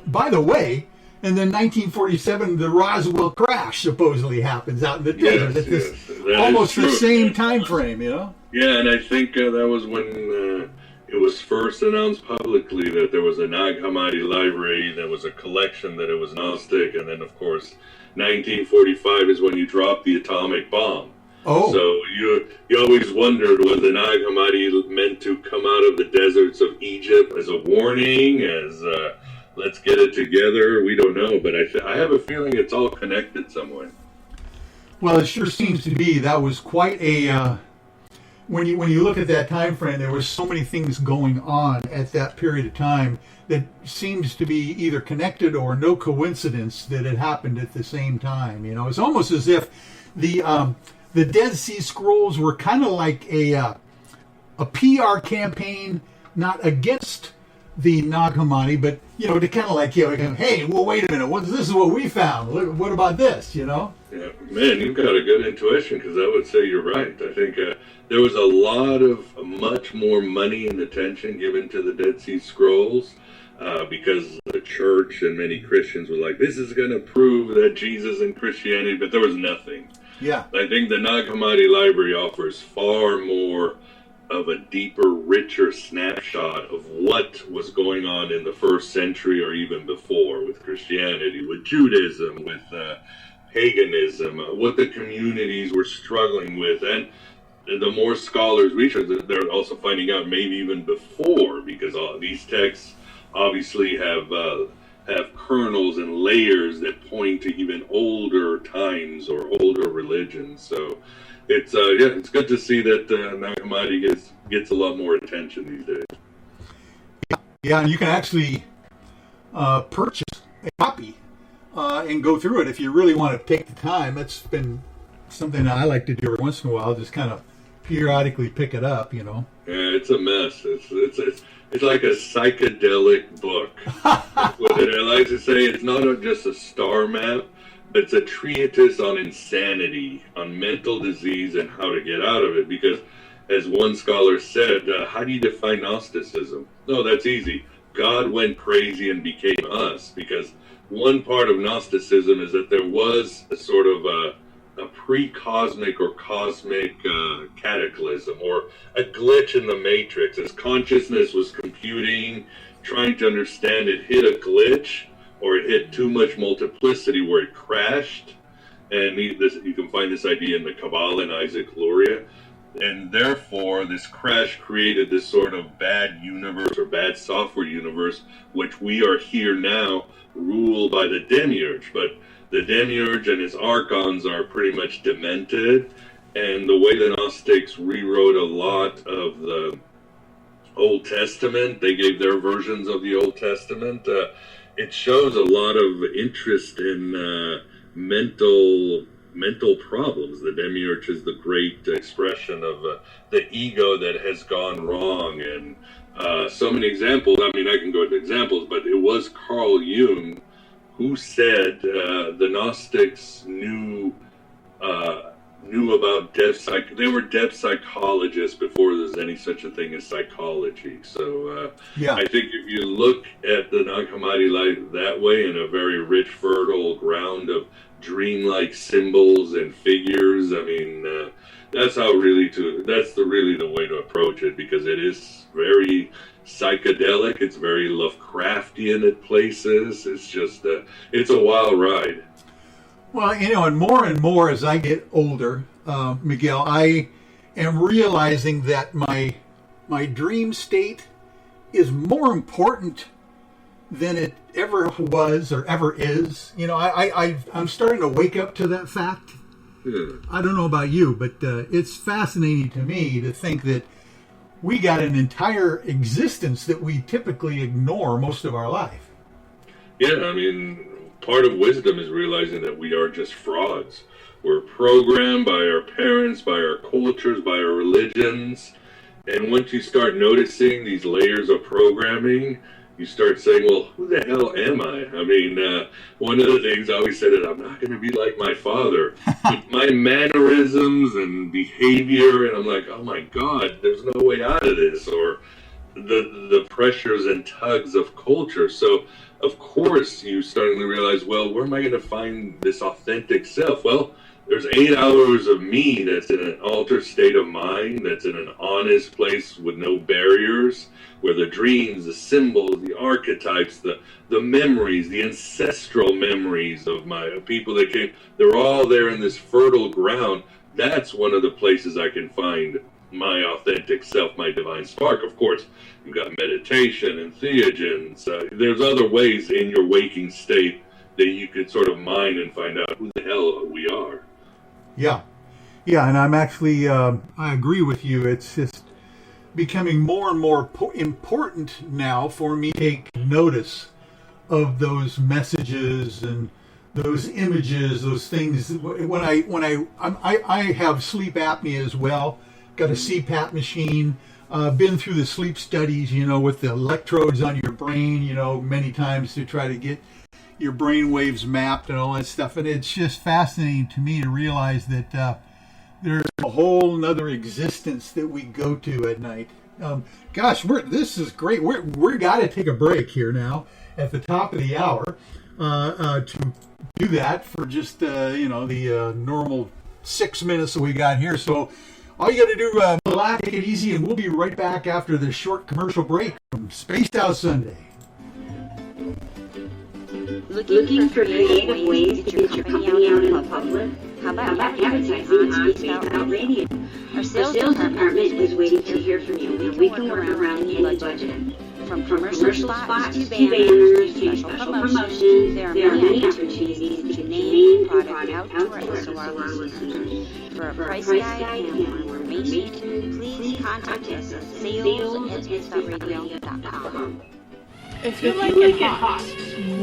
by the way, and then 1947, the Roswell crash supposedly happens out in the desert at this almost the same time frame, Yeah, and I think that was when it was first announced publicly that there was a Nag Hammadi library. There was a collection that it was Gnostic, and then, of course, 1945 is when you dropped the atomic bomb. Oh. So you always wondered, was the Nag Hammadi meant to come out of the deserts of Egypt as a warning, as let's get it together? We don't know, but I have a feeling it's all connected some way. Well, it sure seems to be. That was quite a... When you look at that time frame, there was so many things going on at that period of time that seems to be either connected or no coincidence that it happened at the same time. It's almost as if the Dead Sea Scrolls were kind of like a PR campaign, not against the Nag Hammadi, but to kind of like, hey, well, wait a minute, this is what we found. What about this? Yeah, Yeah, man, you've got a good intuition, because I would say you're right. I think there was a lot of much more money and attention given to the Dead Sea Scrolls because the church and many Christians were like, this is going to prove that Jesus and Christianity, but there was nothing. Yeah. I think the Nag Hammadi Library offers far more of a deeper, richer snapshot of what was going on in the first century or even before with Christianity, with Judaism, with paganism, what the communities were struggling with. And the more scholars research, they're also finding out maybe even before, because all these texts obviously have kernels and layers that point to even older times or older religions. So it's it's good to see that Nag Hammadi gets a lot more attention these days. Yeah, and you can actually purchase a copy and go through it if you really want to take the time. That's been something that I like to do every once in a while, just kind of periodically pick it up, you know. Yeah, it's a mess. It's like a psychedelic book. What I like to say, it's not just a star map, but it's a treatise on insanity, on mental disease, and how to get out of it. Because, as one scholar said, how do you define Gnosticism? No, that's easy. God went crazy and became us. Because one part of Gnosticism is that there was a sort of a pre-cosmic or cosmic cataclysm, or a glitch in the matrix. As consciousness was computing, trying to understand, it hit a glitch, or it hit too much multiplicity where it crashed. And you can find this idea in the Kabbalah and Isaac Luria. And therefore, this crash created this sort of bad universe, or bad software universe, which we are here now, ruled by the Demiurge. But the Demiurge and his archons are pretty much demented, and the way the Gnostics rewrote a lot of the Old Testament, they gave their versions of the Old Testament, it shows a lot of interest in mental problems. The Demiurge is the great expression of the ego that has gone wrong, and so many examples. I mean, I can go into examples, but it was Carl Jung who said the Gnostics knew about they were depth psychologists before there was any such a thing as psychology. So I think if you look at the Nag Hammadi life that way, in a very rich, fertile ground of dreamlike symbols and figures, I mean, that's really the way to approach it, because it is very psychedelic. It's very Lovecraftian at places. It's just it's a wild ride. Well, and more as I get older, Miguel, I am realizing that my dream state is more important than it ever was or ever is. I'm starting to wake up to that fact. I don't know about you, but it's fascinating to me to think that we got an entire existence that we typically ignore most of our life. Yeah, I mean, part of wisdom is realizing that we are just frauds. We're programmed by our parents, by our cultures, by our religions. And once you start noticing these layers of programming, you start saying, well, who the hell am I? I mean, one of the things I always said is, I'm not going to be like my father. My mannerisms and behavior, and I'm like, oh my God, there's no way out of this. Or the pressures and tugs of culture. So, of course, you suddenly realize, well, where am I going to find this authentic self? Well, there's 8 hours of me that's in an altered state of mind, that's in an honest place with no barriers, where the dreams, the symbols, the archetypes, the memories, the ancestral memories of my people that came, they're all there in this fertile ground. That's one of the places I can find my authentic self, my divine spark. Of course, you've got meditation and theogens. There's other ways in your waking state that you can sort of mine and find out who the hell we are. Yeah, and I'm actually, I agree with you. It's just becoming more and more important now for me to take notice of those messages and those images, those things. When I have sleep apnea as well. Got a CPAP machine. Been through the sleep studies, with the electrodes on your brain, many times to try to get your brain waves mapped and all that stuff. And it's just fascinating to me to realize that there's a whole nother existence that we go to at night. Gosh, this is great. We're got to take a break here now at the top of the hour to do that for just the normal 6 minutes that we got here. So all you got to do, relax, take it easy, and we'll be right back after this short commercial break from Spaced Out Sunday. Looking for creative ways to get your company out in the public? How about advertising on Spaced Out Radio? Our sales department is waiting to hear from you, and we can work around any budget. From commercial spots to banners to special promotions, there are many opportunities to name the product out to our SOR listeners. For a price guide and more information, please contact us at sales@spacedoutradio.com. If you like it hot,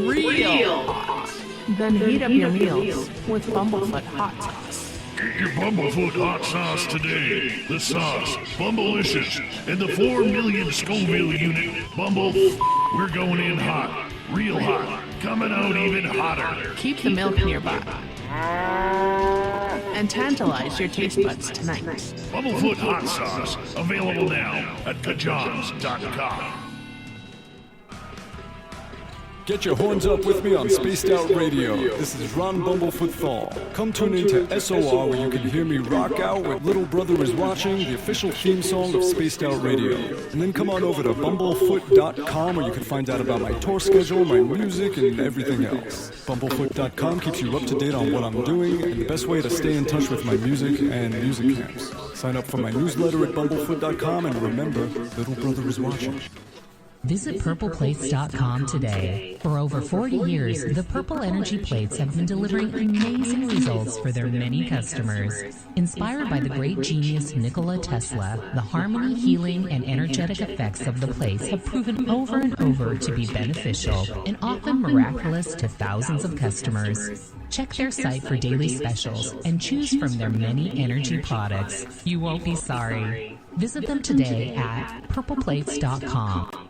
real hot, then heat up your meals with Bumblefoot hot sauce. Get your Bumblefoot hot sauce today. The sauce, Bumblicious, and the 4 million Scoville unit Bumble. We're going in hot, real hot, coming out even hotter. Keep the milk nearby. And tantalize your taste buds tonight. Bumblefoot hot sauce, available now at kajans.com. Get your horns up with me on Spaced Out Radio. This is Ron Bumblefoot Thal. Come tune into SOR where you can hear me rock out with Little Brother Is Watching, the official theme song of Spaced Out Radio. And then come on over to bumblefoot.com where you can find out about my tour schedule, my music, and everything else. Bumblefoot.com keeps you up to date on what I'm doing and the best way to stay in touch with my music and music camps. Sign up for my newsletter at bumblefoot.com and remember, Little Brother Is Watching. Visit purpleplates.com today. For over 40 years, the Purple Energy Plates have been delivering amazing results for their many customers. Inspired by the great genius Nikola Tesla, the harmony, healing, and energetic effects of the plates have proven over and over to be beneficial and often miraculous to thousands of customers. Check their site for daily specials and choose from their many energy products. You won't be sorry. Visit them today at purpleplates.com.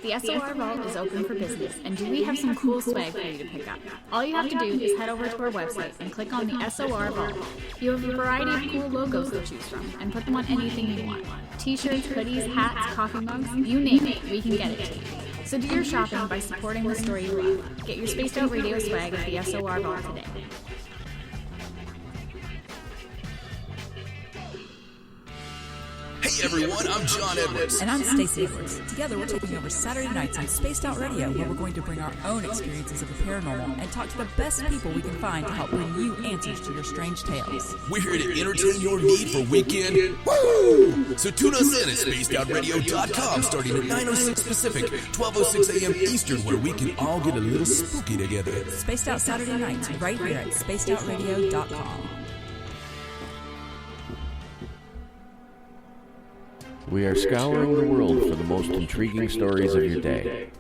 The SOR Vault is open for business, and do we have some cool swag for you to pick up? All you have to do is head over to our website and click on the SOR Vault. You have a variety of cool logos to choose from, and put them on anything you want. T-shirts, hoodies, hats, coffee mugs, you name it, we can get it to you. So do your shopping by supporting the story you love. Get your Spaced Out Radio swag at the SOR Vault today. Hey everyone, I'm John Edwards. And I'm Stacey Edwards. Together we're taking over Saturday nights on Spaced Out Radio, where we're going to bring our own experiences of the paranormal and talk to the best people we can find to help bring you answers to your strange tales. We're here to entertain your need for weekend. Woo! So tune us in at spacedoutradio.com starting at 9:06 Pacific, 12:06 a.m. Eastern, where we can all get a little spooky together. Spaced Out Saturday nights right here at spacedoutradio.com. We are scouring the world for the most intriguing stories of your day.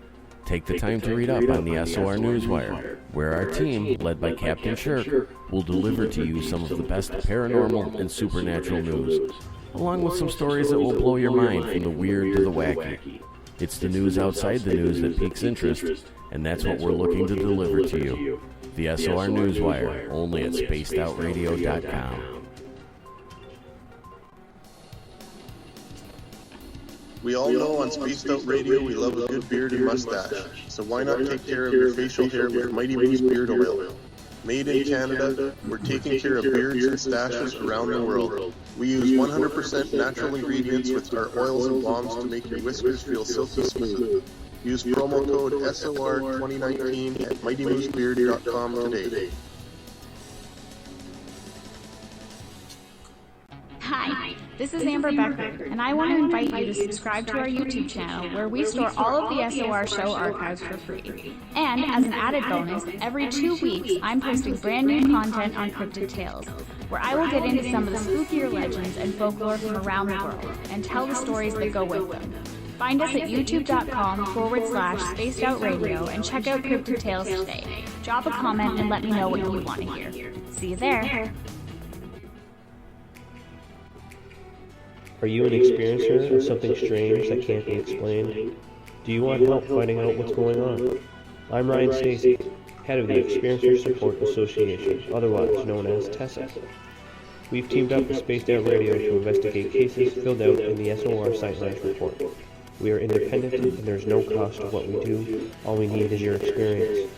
Take the time to read up on the SOR Newswire, where our team, led by Captain Shirk, will deliver to you some of the best paranormal and supernatural news, along with some stories that will blow your mind from the weird to the wacky. It's the news outside the news that piques interest, and that's what we're looking to deliver to you. The SOR Newswire, only at spacedoutradio.com. We all know on Spaced Out Radio we love a good beard and mustache, so why not take care of your facial hair with Mighty Moose Beard Oil? Made in Canada, we're taking care of beards and stashes around the world. We use 100% natural ingredients with our oils and balms to make your whiskers feel silky smooth. Use promo code SOR2019 at MightyMooseBeard.com today. Hi, this is Amber Becker, and I want to invite you to subscribe to our YouTube channel, where we store all of the SOR show archives for free. And as an added bonus, every 2 weeks I'm posting brand new content on Cryptid Tales, where I will get into some of the spookier legends and folklore from around the world, and tell the stories that go with them. Find us at youtube.com/spacedoutradio and check out Cryptid Tales today. Drop a comment and let me know what you want to hear. See you there. Are you an experiencer of something strange that can't be explained? Do you want help finding out what's going on? I'm Ryan Stacy, head of the Experiencer Support Association, otherwise known as TESA. We've teamed up with Spaced Out Radio to investigate cases filled out in the SOR Sightlines report. We are independent and there's no cost to what we do. All we need is your experience.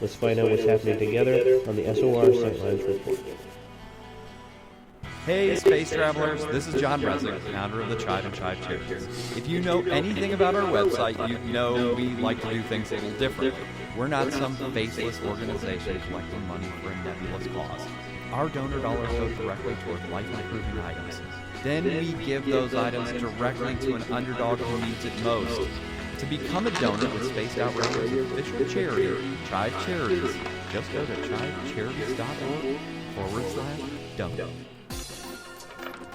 Let's find out what's happening together on the SOR Sightlines report. Hey, space travelers, this is John Resnick, founder of the Chive and Chive Charities. If you know anything about our website, you know we like to do things a little different. We're not some faceless organization collecting money for a nebulous cause. Our donor dollars go directly toward life-improving items. Then we give those items directly to an underdog who needs it most. To become a donor with Spaced Out Radio's official charity, Chive Charities, just go to chivecharities.org/donate.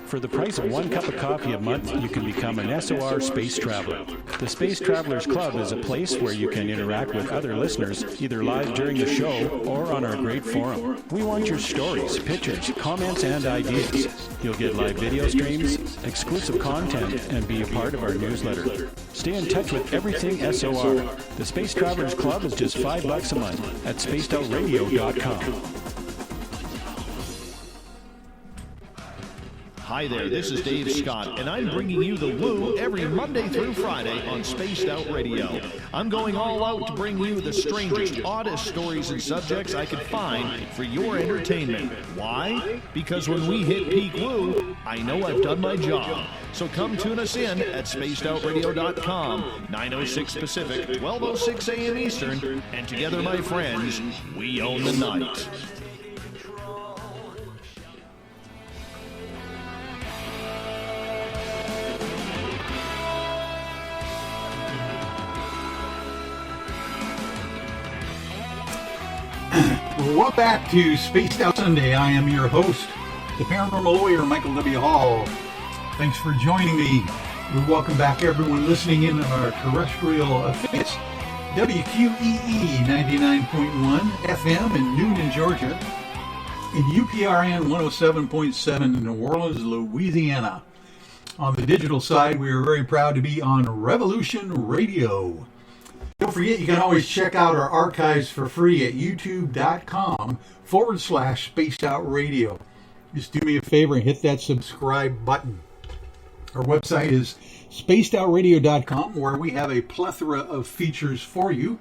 For the price of 1 cup of coffee a month, you can become an SOR Space Traveler. The Space Travelers Club is a place where you can interact with other listeners, either live during the show or on our great forum. We want your stories, pictures, comments, and ideas. You'll get live video streams, exclusive content, and be a part of our newsletter. Stay in touch with everything SOR. The Space Travelers Club is just $5 a month at spacedoutradio.com. Hi there, this is Dave Scott, and I'm bringing you the Woo every Monday through Friday on Spaced Out Radio. I'm going all out to bring you the strangest, oddest stories and subjects I could find for your entertainment. Why? Because when we hit peak Woo, I know I've done my job. So come tune us in at spacedoutradio.com, 9:06 Pacific, 12:06 a.m. Eastern, and together, my friends, we own the night. Welcome back to Spaced Out Sunday. I am your host, the paranormal lawyer, Michael W. Hall. Thanks for joining me. We welcome back everyone listening in on our terrestrial affiliates, WQEE 99.1 FM in Newton, Georgia, and UPRN 107.7 in New Orleans, Louisiana. On the digital side, we are very proud to be on Revolution Radio. Don't forget, you can always check out our archives for free at youtube.com/spacedoutradio. Just do me a favor and hit that subscribe button. Our website is spacedoutradio.com, where we have a plethora of features for you,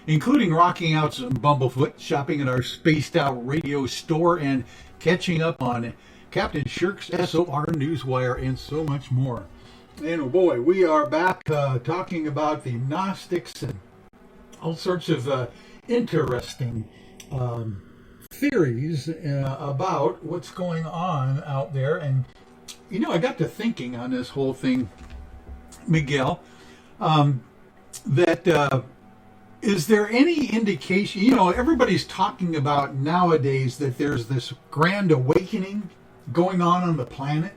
including rocking out some Bumblefoot, shopping at our Spaced Out Radio store, and catching up on Captain Shirk's SOR Newswire, and so much more. And oh boy, we are back talking about the Gnostics and all sorts of interesting theories about what's going on out there. And, you know, I got to thinking on this whole thing, Miguel, that is there any indication, you know, everybody's talking about nowadays that there's this grand awakening going on the planet.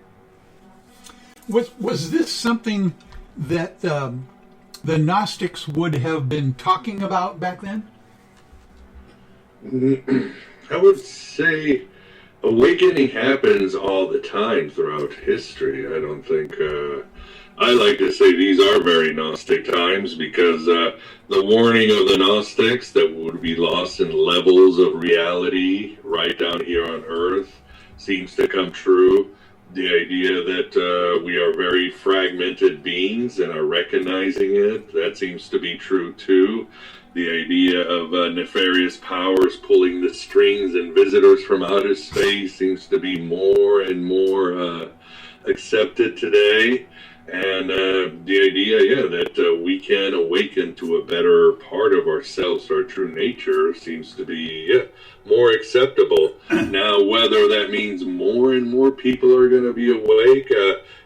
Was this something that the Gnostics would have been talking about back then? I would say awakening happens all the time throughout history. I don't think... I like to say these are very Gnostic times, because the warning of the Gnostics that would be lost in levels of reality right down here on Earth seems to come true. The idea that we are very fragmented beings and are recognizing it, that seems to be true too. The idea of nefarious powers pulling the strings and visitors from outer space seems to be more and more accepted today. And the idea, that we can awaken to a better part of ourselves, our true nature, seems to be more acceptable. Now, whether that means more and more people are going to be awake,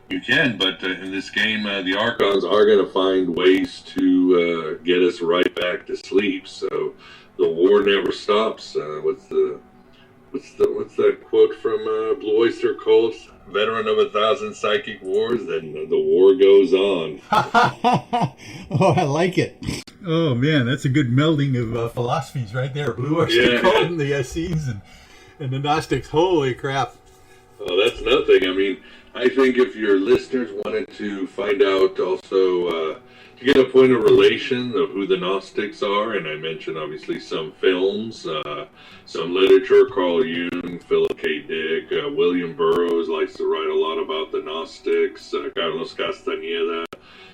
you can, but in this game, the Archons are going to find ways to get us right back to sleep. So the war never stops. What's that quote from Blue Oyster Cult? Veteran of 1,000 psychic wars, then the war goes on. Oh, I like it. Oh man, that's a good melding of philosophies right there. Blue Oyster Cult and the Essenes and the Gnostics. Holy crap! Oh, that's nothing. I mean, I think if your listeners wanted to find out also, to get a point of relation of who the Gnostics are, and I mentioned obviously some films, some literature, Carl Jung, Philip K. Dick, William Burroughs likes to write a lot about the Gnostics, Carlos Castañeda.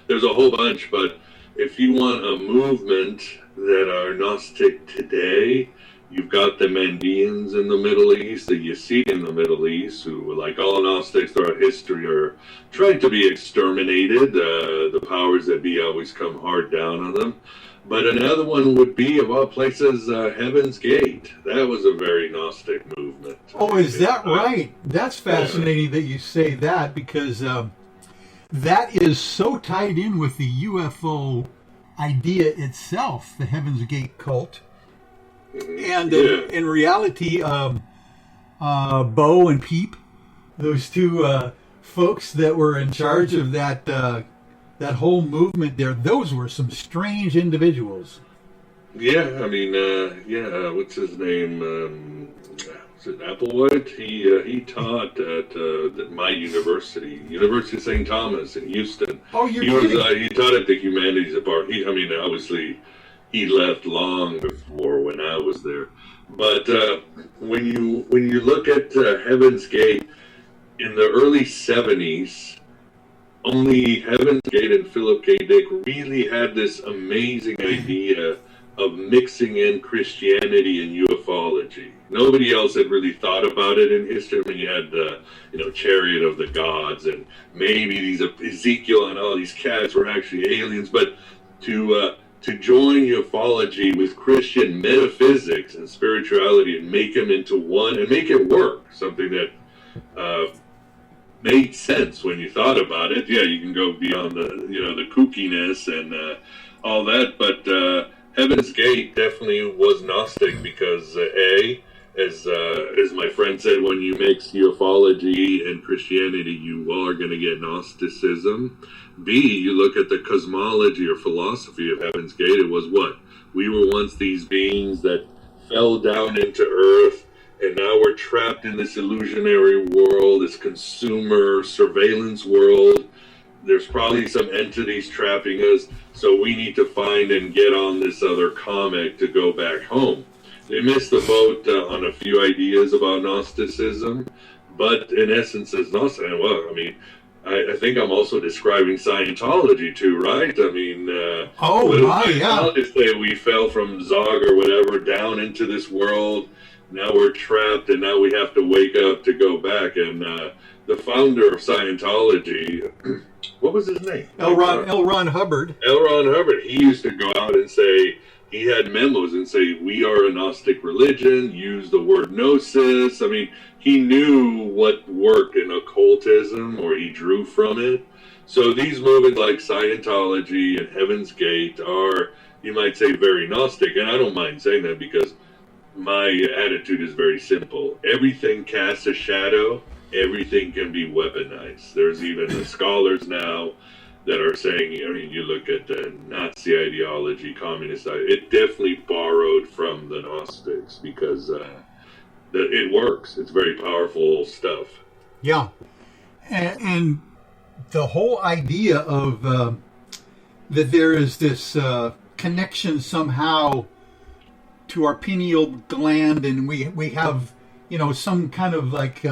There's a whole bunch, but if you want a movement that are Gnostic today, you've got the Mandeans in the Middle East, the Yazidi in the Middle East, who, like all Gnostics throughout history, are trying to be exterminated. The powers that be always come hard down on them. But another one would be, of all places, Heaven's Gate. That was a very Gnostic movement. Oh, is that right? That's fascinating that you say that, because that is so tied in with the UFO idea itself, the Heaven's Gate cult. And in reality, Bo and Peep, those two folks that were in charge of that whole movement there, those were some strange individuals. Yeah, I mean, what's his name? Was it Applewhite? He taught at my university, University of St. Thomas in Houston. Oh, you're kidding. He taught at the humanities department. Obviously, he left long before when I was there. But when you look at Heaven's Gate in the early 70s, only Heaven's Gate and Philip K. Dick really had this amazing idea of mixing in Christianity and ufology. Nobody else had really thought about it in history. I mean, you had Chariot of the Gods, and maybe these Ezekiel and all these cats were actually aliens, but to join ufology with Christian metaphysics and spirituality and make them into one and make it work, something that made sense when you thought about it. Yeah, you can go beyond the kookiness and all that, but Heaven's Gate definitely was Gnostic because as my friend said, when you mix ufology and Christianity, you are going to get Gnosticism. B, you look at the cosmology or philosophy of Heaven's Gate, it was what? We were once these beings that fell down into Earth, and now we're trapped in this illusionary world, this consumer surveillance world. There's probably some entities trapping us, so we need to find and get on this other comic to go back home. They missed the boat on a few ideas about Gnosticism, but in essence, as Gnostic, I think I'm also describing Scientology too, right? I mean, Scientologists say we fell from Zog or whatever down into this world. Now we're trapped, and now we have to wake up to go back. And the founder of Scientology, what was his name? L. Ron Hubbard. L. Ron Hubbard. He used to go out and say, he had memos and say, we are a Gnostic religion, use the word gnosis. I mean, he knew what worked in occultism, or he drew from it. So these movements like Scientology and Heaven's Gate are, you might say, very Gnostic. And I don't mind saying that because my attitude is very simple. Everything casts a shadow. Everything can be weaponized. There's even the scholars now that are saying, you look at the Nazi ideology, communist ideology, it definitely borrowed from the Gnostics because it works. It's very powerful stuff. Yeah. And the whole idea of that there is this connection somehow to our pineal gland, and we have, some kind of like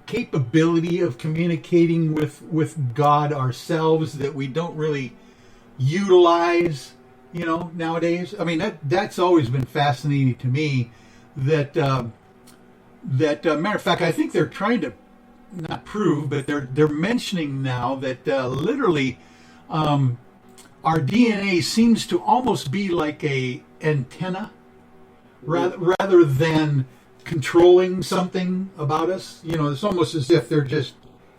capability of communicating with God ourselves that we don't really utilize, nowadays. I mean, that's always been fascinating to me. That matter of fact, I think they're trying to not prove, but they're mentioning now that literally our DNA seems to almost be like a antenna rather than controlling something about us. It's almost as if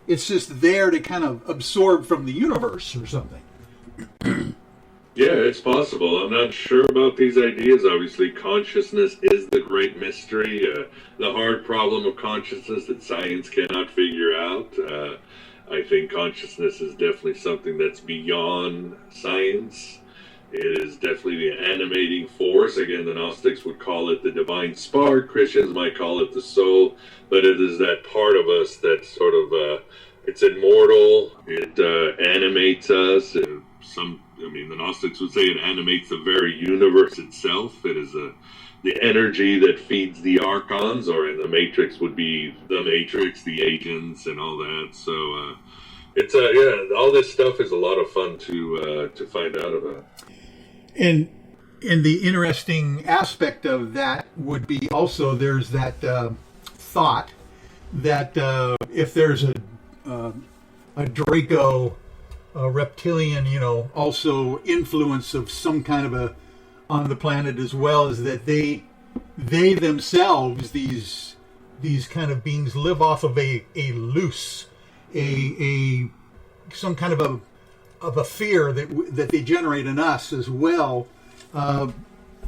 it's just there to kind of absorb from the universe or something. Yeah, it's possible. I'm not sure about these ideas. Obviously, consciousness is the great mystery, the hard problem of consciousness that science cannot figure out. I think consciousness is definitely something that's beyond science. It is definitely the animating force. Again, the Gnostics would call it the divine spark. Christians might call it the soul. But it is that part of us that sort of, it's immortal. It animates us. The Gnostics would say it animates the very universe itself. It is the energy that feeds the archons, or in the Matrix would be the Matrix, the agents, and all that. So it's all this stuff is a lot of fun to find out about. And the interesting aspect of that would be also there's that thought that if there's a Draco, a reptilian, also influence of some kind of on the planet as well, is that they themselves, these kind of beings, live off of a loose, some kind of a fear that they generate in us as well,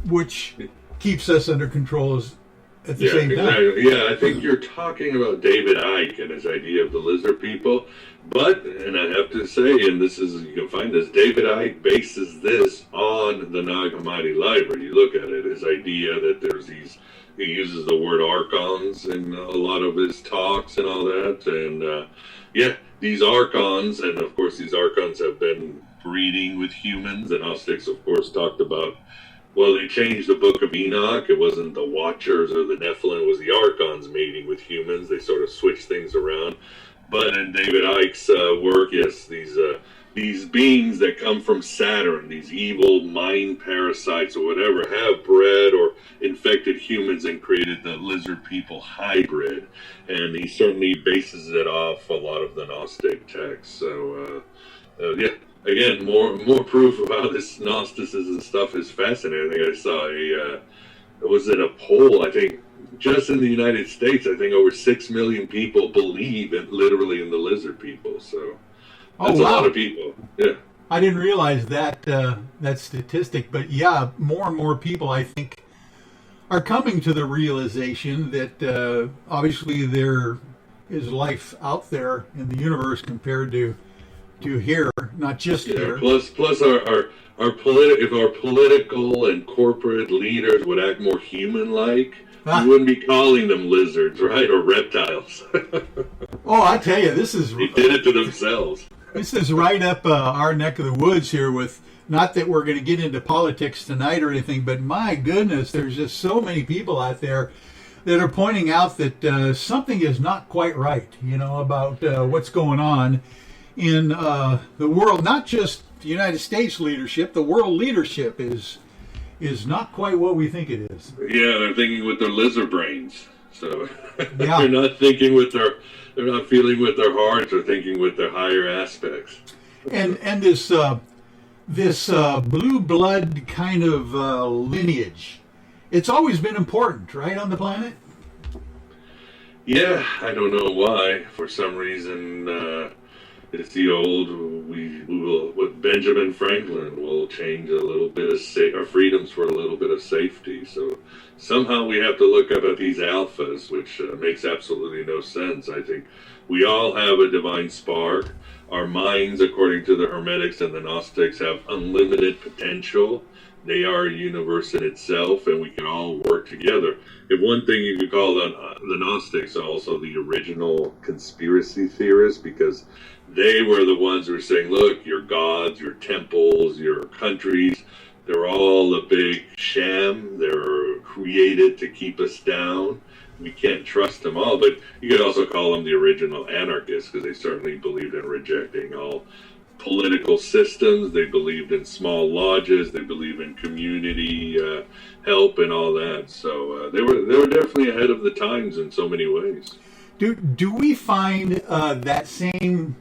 which keeps us under control at the same time. Exactly. Yeah, I think you're talking about David Icke and his idea of the lizard people. But, and I have to say, and you can find this, David Icke bases this on the Nag Hammadi library. You look at it, his idea that there's he uses the word archons in a lot of his talks and all that. And, these archons, and of course these archons have been breeding with humans. The Gnostics, of course, talked about, well, they changed the Book of Enoch. It wasn't the Watchers or the Nephilim, it was the archons mating with humans. They sort of switched things around. But in David Icke's work, yes, these beings that come from Saturn, these evil mind parasites or whatever, have bred or infected humans and created the lizard people hybrid. And he certainly bases it off a lot of the Gnostic texts. So, again, more proof of how this Gnosticism stuff is fascinating. I think I saw a poll, I think, just in the United States, I think over 6 million people believe literally in the lizard people. So that's a lot of people. Yeah, I didn't realize that statistic, but yeah, more and more people, I think, are coming to the realization that obviously there is life out there in the universe compared to here, not just here. Plus if our political and corporate leaders would act more human-like, you wouldn't be calling them lizards, right? Or reptiles. Oh, I tell you, this is... They did it to themselves. This is right up our neck of the woods here with... Not that we're going to get into politics tonight or anything, but my goodness, there's just so many people out there that are pointing out that something is not quite right, about what's going on in the world. Not just the United States leadership, the world leadership is not quite what we think it is. Yeah, they're thinking with their lizard brains. So they're not thinking they're not feeling with their hearts, or thinking with their higher aspects. And this blue blood kind of lineage, it's always been important, right, on the planet? Yeah, I don't know why. For some reason, it's the old, we will, with Benjamin Franklin, we'll change a little bit of our freedoms for a little bit of safety. So somehow we have to look up at these alphas, which makes absolutely no sense. I think we all have a divine spark. Our minds, according to the Hermetics and the Gnostics, have unlimited potential. They are a universe in itself, and we can all work together. If one thing you could call the Gnostics also the original conspiracy theorists, because they were the ones who were saying, look, your gods, your temples, your countries, they're all a big sham. They're created to keep us down. We can't trust them all. But you could also call them the original anarchists, because they certainly believed in rejecting all political systems. They believed in small lodges. They believed in community help and all that. So they were definitely ahead of the times in so many ways. Do we find that same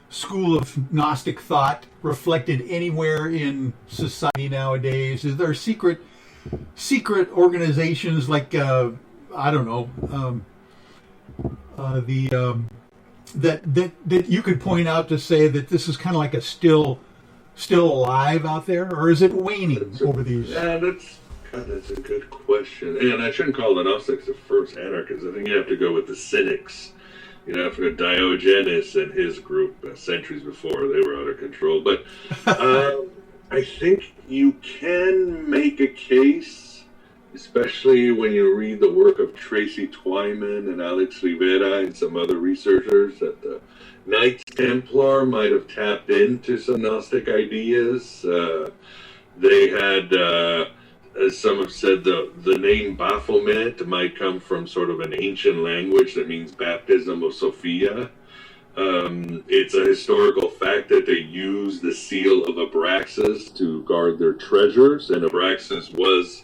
school of Gnostic thought reflected anywhere in society nowadays? Is there secret organizations like I don't know that you could point out to say that this is kind of like a still alive out there, or is it waning over these? Yeah, that's a good question. And I shouldn't call the Gnostics the first anarchists. I think you have to go with the Cynics. For Diogenes and his group centuries before, they were out of control. But I think you can make a case, especially when you read the work of Tracy Twyman and Alex Rivera and some other researchers, that the Knights Templar might have tapped into some Gnostic ideas. They had, as some have said, the name Baphomet might come from sort of an ancient language that means baptism of Sophia. It's a historical fact that they used the seal of Abraxas to guard their treasures, and Abraxas was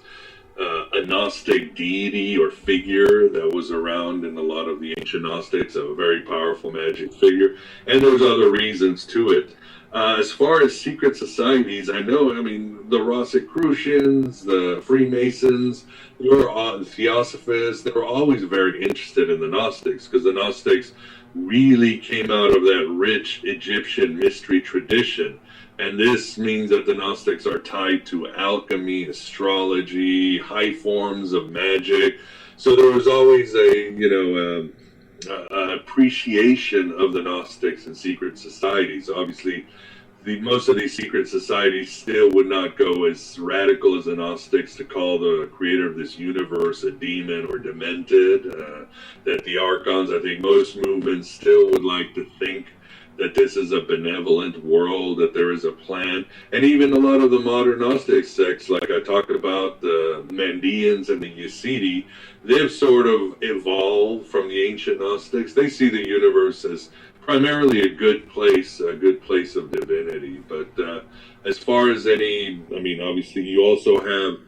a Gnostic deity or figure that was around in a lot of the ancient Gnostics, a very powerful magic figure, and there's other reasons to it. As far as secret societies, the Rosicrucians, the Freemasons, the Theosophists, they were always very interested in the Gnostics, because the Gnostics really came out of that rich Egyptian mystery tradition. And this means that the Gnostics are tied to alchemy, astrology, high forms of magic. So there was always an appreciation of the Gnostics and secret societies. Obviously, most of these secret societies still would not go as radical as the Gnostics to call the creator of this universe a demon or demented. That the Archons, I think most movements still would like to think that this is a benevolent world, that there is a plan. And even a lot of the modern Gnostic sects, like I talked about, the Mandeans and the Yazidi, they've sort of evolved from the ancient Gnostics. They see the universe as primarily a good place of divinity. But as far as obviously you also have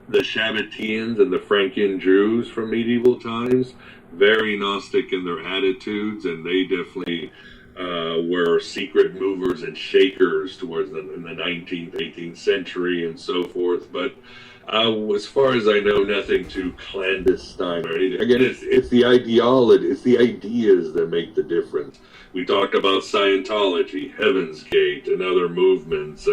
the Shabbatians and the Frankian Druze from medieval times, very Gnostic in their attitudes, and they definitely were secret movers and shakers towards in the 19th, 18th century and so forth. But as far as I know, nothing too clandestine or anything. Again, it's the ideology, it's the ideas that make the difference. We talked about Scientology, Heaven's Gate, and other movements.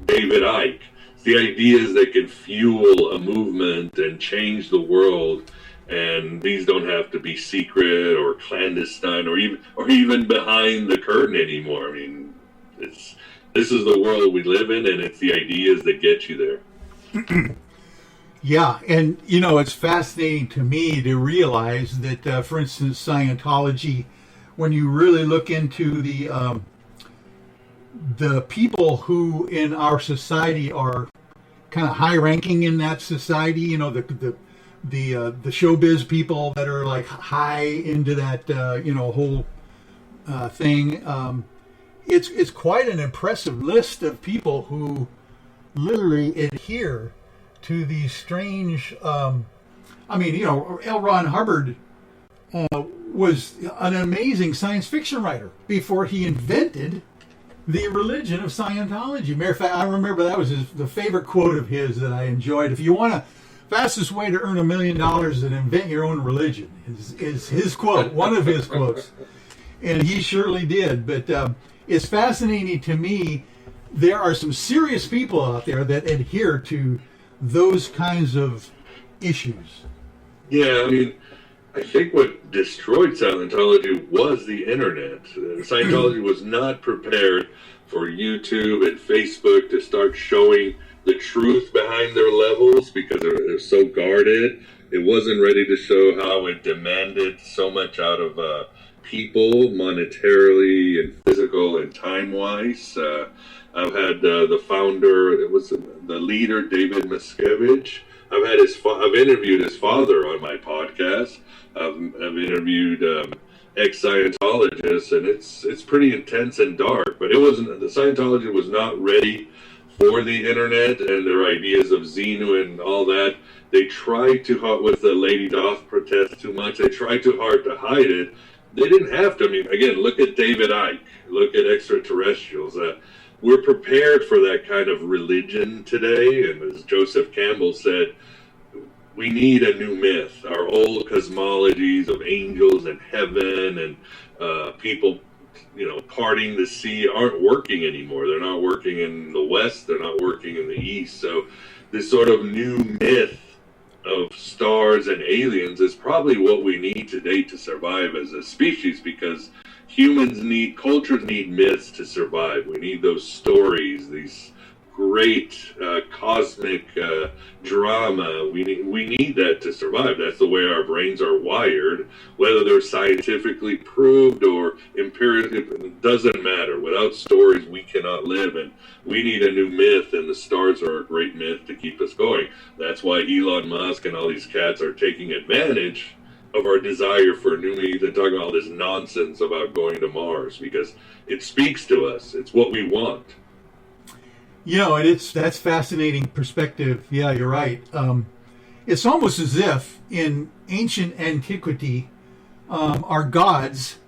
David Icke. It's the ideas that can fuel a movement and change the world. And these don't have to be secret or clandestine or even behind the curtain anymore. I mean, this is the world we live in, and it's the ideas that get you there. Yeah, and it's fascinating to me to realize that, for instance, Scientology, when you really look into the people who in our society are kind of high-ranking in that society, the showbiz people that are like high into that whole thing. It's quite an impressive list of people who literally adhere to these strange. L. Ron Hubbard was an amazing science fiction writer before he invented the religion of Scientology. Matter of fact, I remember that was the favorite quote of his that I enjoyed. If you want to. Fastest way to earn $1 million is to invent your own religion is his quote, one of his quotes. And he surely did. But it's fascinating to me. There are some serious people out there that adhere to those kinds of issues. Yeah, I think what destroyed Scientology was the internet. Scientology was not prepared for YouTube and Facebook to start showing the truth behind their levels because they're so guarded. It wasn't ready to show how it demanded so much out of people, monetarily and physical and time-wise. I've had the founder, it was the leader, David Miscavige. I've interviewed his father on my podcast. I've interviewed ex-Scientologists, and it's pretty intense and dark. But the Scientology was not ready for the internet and their ideas of Xenu and all that. They tried too hard with the Lady Doth protest too much. They tried too hard to hide it. They didn't have to. Again, look at David Icke. Look at extraterrestrials. We're prepared for that kind of religion today. And as Joseph Campbell said, we need a new myth. Our old cosmologies of angels and heaven and people parting the sea aren't working anymore. They're not working in the West. They're not working in the East. So this sort of new myth of stars and aliens is probably what we need today to survive as a species, because cultures need myths to survive. We need those stories, these great cosmic drama. We need that to survive. That's the way our brains are wired. Whether they're scientifically proved or empirically, it doesn't matter. Without stories, we cannot live, and we need a new myth, and the stars are a great myth to keep us going. That's why Elon Musk and all these cats are taking advantage of our desire for new meat and talking all this nonsense about going to Mars, because it speaks to us. It's what we want. You know, and that's fascinating perspective. Yeah, you're right. It's almost as if in ancient antiquity, our gods,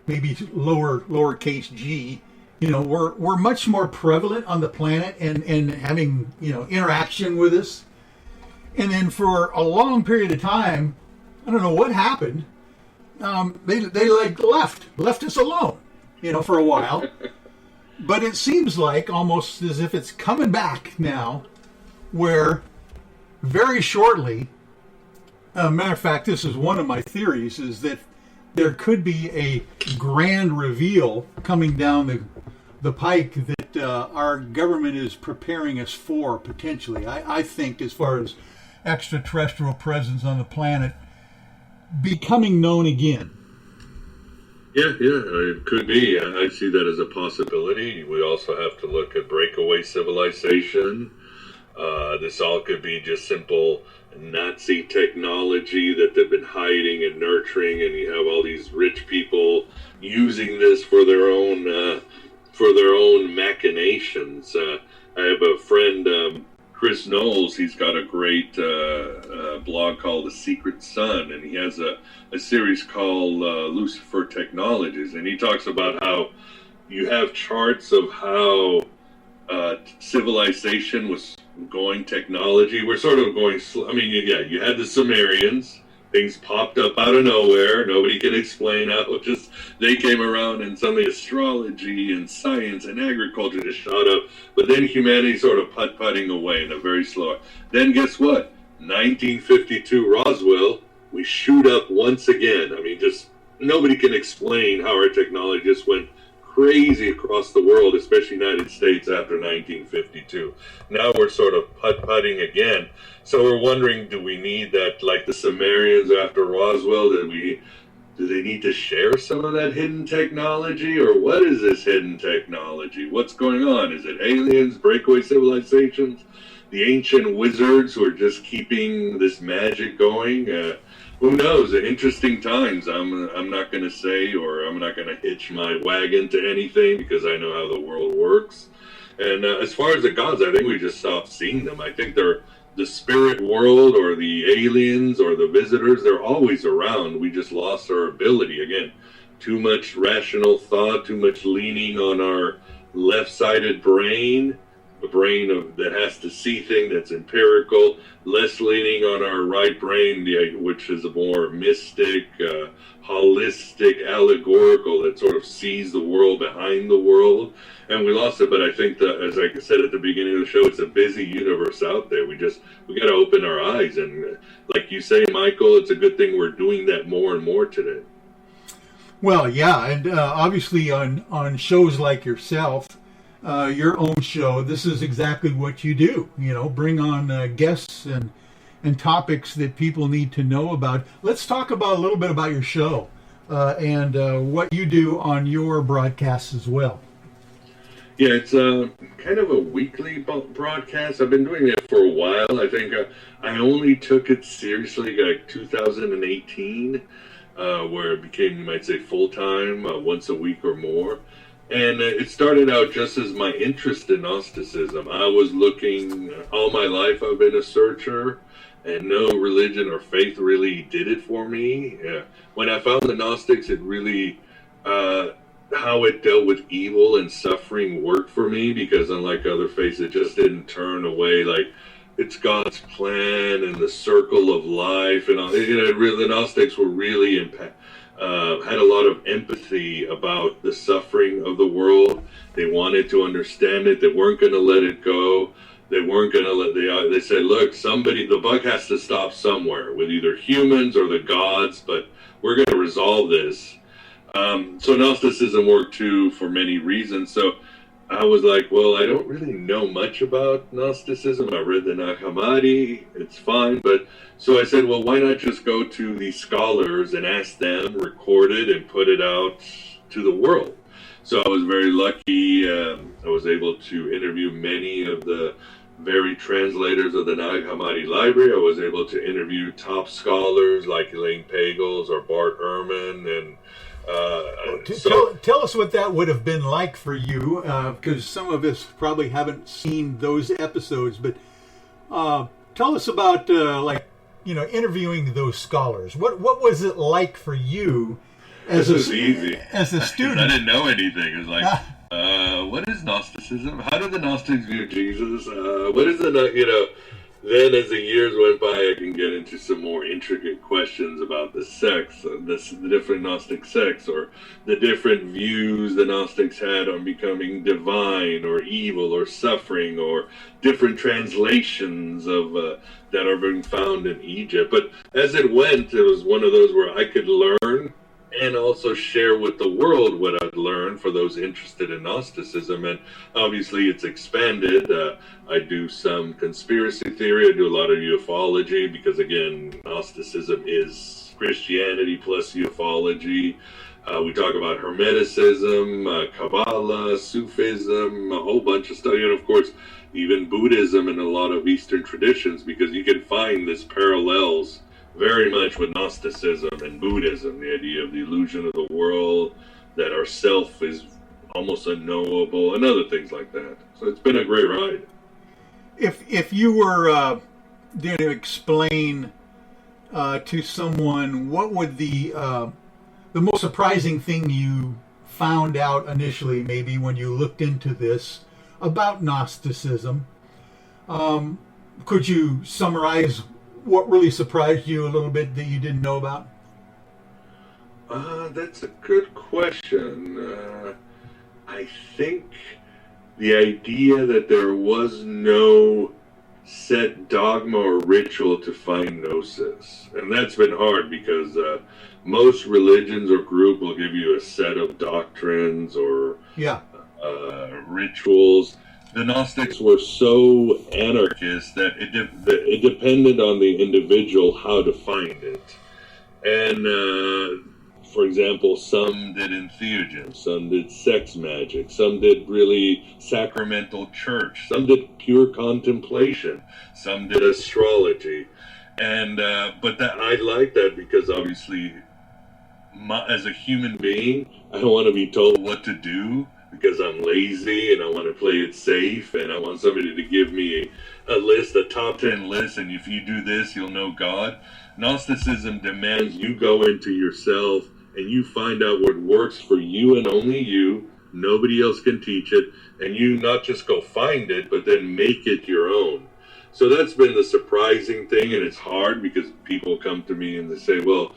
maybe lowercase g, you know, were much more prevalent on the planet and having, you know, interaction with us. And then for a long period of time, I don't know what happened. They like left us alone, you know, for a while. But it seems like almost as if it's coming back now, where very shortly, matter of fact, this is one of my theories, is that there could be a grand reveal coming down the pike that our government is preparing us for, potentially. I think as far as extraterrestrial presence on the planet becoming known again. Yeah, it could be. I see that as a possibility. We also have to look at breakaway civilization. This all could be just simple Nazi technology that they've been hiding and nurturing, and you have all these rich people using this for their own machinations. I have a friend, Chris Knowles. He's got a great blog called The Secret Sun, and he has a series called Lucifer Technologies, and he talks about how you have charts of how civilization was going, technology. We're sort of going slow. I mean, you had the Sumerians. Things popped up out of nowhere. Nobody can explain how. Just they came around, and suddenly astrology and science and agriculture just shot up. But then humanity sort of putting away in a very slow. Then guess what? 1952 Roswell. We shoot up once again. I mean, just nobody can explain how our technology just went crazy across the world, especially United States after 1952. Now we're sort of putting again. So we're wondering, do we need that, like the Sumerians after Roswell? Do they need to share some of that hidden technology, or what is this hidden technology? What's going on? Is it aliens, breakaway civilizations, the ancient wizards who are just keeping this magic going? Who knows? Interesting times. I'm not going to say, or I'm not going to hitch my wagon to anything, because I know how the world works. And as far as the gods, I think we just stopped seeing them. I think they're the spirit world, or the aliens, or the visitors. They're always around. We just lost our ability. Again, too much rational thought, too much leaning on our left-sided brain, a brain that has to see things, that's empirical, less leaning on our right brain, which is a more mystic, holistic, allegorical, that sort of sees the world behind the world. And we lost it. But I think that, as I said at the beginning of the show, it's a busy universe out there. We got to open our eyes. And like you say, Michael, it's a good thing we're doing that more and more today. Well, yeah, and obviously on shows like yourself, your own show, this is exactly what you do. You know, bring on guests and topics that people need to know about. Let's talk about a little bit about your show and what you do on your broadcasts as well. Yeah, it's kind of a weekly broadcast. I've been doing it for a while. I think I only took it seriously like 2018, where it became, you might say, full-time, once a week or more. And it started out just as my interest in Gnosticism. I was looking, all my life I've been a searcher, and no religion or faith really did it for me. When I found the Gnostics, it really, how it dealt with evil and suffering worked for me, because unlike other faiths, it just didn't turn away like it's God's plan and the circle of life. And all. The Gnostics were really had a lot of empathy about the suffering of the world. They wanted to understand it. They weren't going to let it go. They weren't going to they said, look, the buck has to stop somewhere with either humans or the gods, but we're going to resolve this. So Gnosticism worked too for many reasons. So I was like, well, I don't really know much about Gnosticism. I read the Nag Hammadi. It's fine. But so I said, well, why not just go to these scholars and ask them, record it, and put it out to the world? So I was very lucky. I was able to interview many of the very translators of the Nag Hammadi library. I was able to interview top scholars like Elaine Pagels or Bart Ehrman, and tell us what that would have been like for you, because some of us probably haven't seen those episodes. But tell us about interviewing those scholars. What was it like for you as easy as a student? I didn't know anything. It was like, what is Gnosticism? How do the Gnostics view Jesus? What is Then as the years went by, I can get into some more intricate questions about the sects, the different Gnostic sects, or the different views the Gnostics had on becoming divine or evil or suffering, or different translations of that are being found in Egypt. But as it went, it was one of those where I could learn and also share with the world what I'd learned for those interested in Gnosticism. And obviously it's expanded. I do some conspiracy theory. I do a lot of ufology because, again, Gnosticism is Christianity plus ufology. We talk about Hermeticism, Kabbalah, Sufism, a whole bunch of stuff. And, of course, even Buddhism and a lot of Eastern traditions, because you can find this parallels very much with Gnosticism and Buddhism, the idea of the illusion of the world, that our self is almost unknowable, and other things like that. So it's been a great ride. If you were going to explain to someone, what would the most surprising thing you found out initially, maybe when you looked into this about Gnosticism, could you summarize what really surprised you a little bit that you didn't know about? That's a good question. I think the idea that there was no set dogma or ritual to find gnosis. And that's been hard because most religions or group will give you a set of doctrines or rituals. The Gnostics were so anarchist that it depended on the individual how to find it. And, for example, some did entheogens, some did sex magic, some did really sacramental church, some did pure contemplation, some did astrology. And but that I like that because obviously, as a human being, I don't want to be told what to do, because I'm lazy and I want to play it safe, and I want somebody to give me a list, a top 10 list, and if you do this, you'll know God. Gnosticism demands you go into yourself and you find out what works for you and only you. Nobody else can teach it, and you not just go find it, but then make it your own. So that's been the surprising thing, and it's hard because people come to me and they say, well,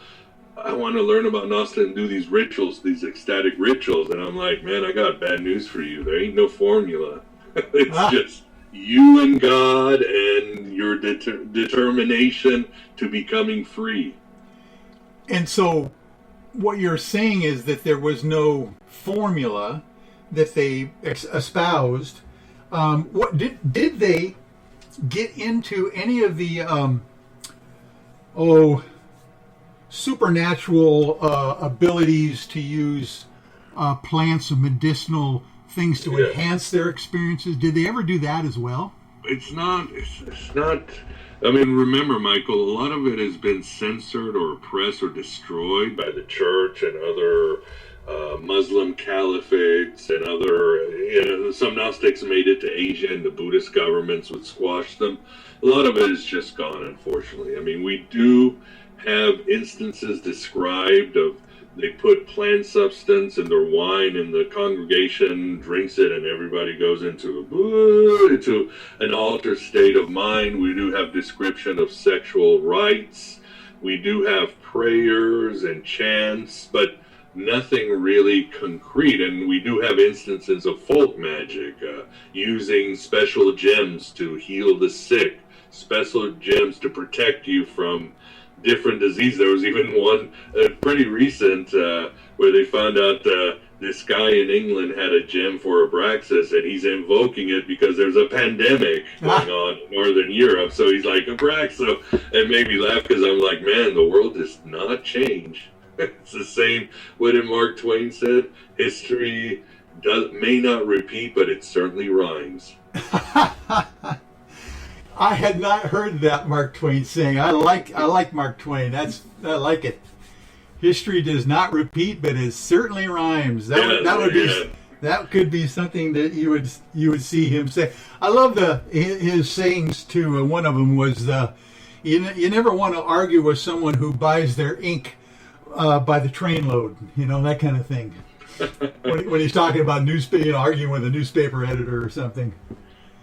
I want to learn about Gnostic and do these rituals, these ecstatic rituals. And I'm like, man, I got bad news for you. There ain't no formula. It's just you and God and your determination to becoming free. And so what you're saying is that there was no formula that they espoused. What did they get into any of the supernatural abilities to use plants and medicinal things to enhance their experiences? Did they ever do that as well? It's not, I mean, remember, Michael, a lot of it has been censored or oppressed or destroyed by the church and other Muslim caliphates and other, some Gnostics made it to Asia and the Buddhist governments would squash them. A lot of it is just gone, unfortunately. I mean, we do have instances described of they put plant substance in their wine and the congregation drinks it and everybody goes into an altered state of mind. We do have description of sexual rites. We do have prayers and chants, but nothing really concrete. And we do have instances of folk magic, using special gems to heal the sick, special gems to protect you from different diseases. There was even one pretty recent where they found out this guy in England had a gem for Abraxas, and he's invoking it because there's a pandemic going on in Northern Europe. So he's like, Abraxas. It made me laugh because I'm like, man, the world does not change. It's the same. What did Mark Twain said? History may not repeat, but it certainly rhymes. I had not heard that Mark Twain saying. I like Mark Twain. I like it. History does not repeat, but it certainly rhymes. That could be something that you would see him say. I love his sayings too. One of them was, "You never want to argue with someone who buys their ink by the trainload." That kind of thing. when he's talking about arguing with a newspaper editor or something.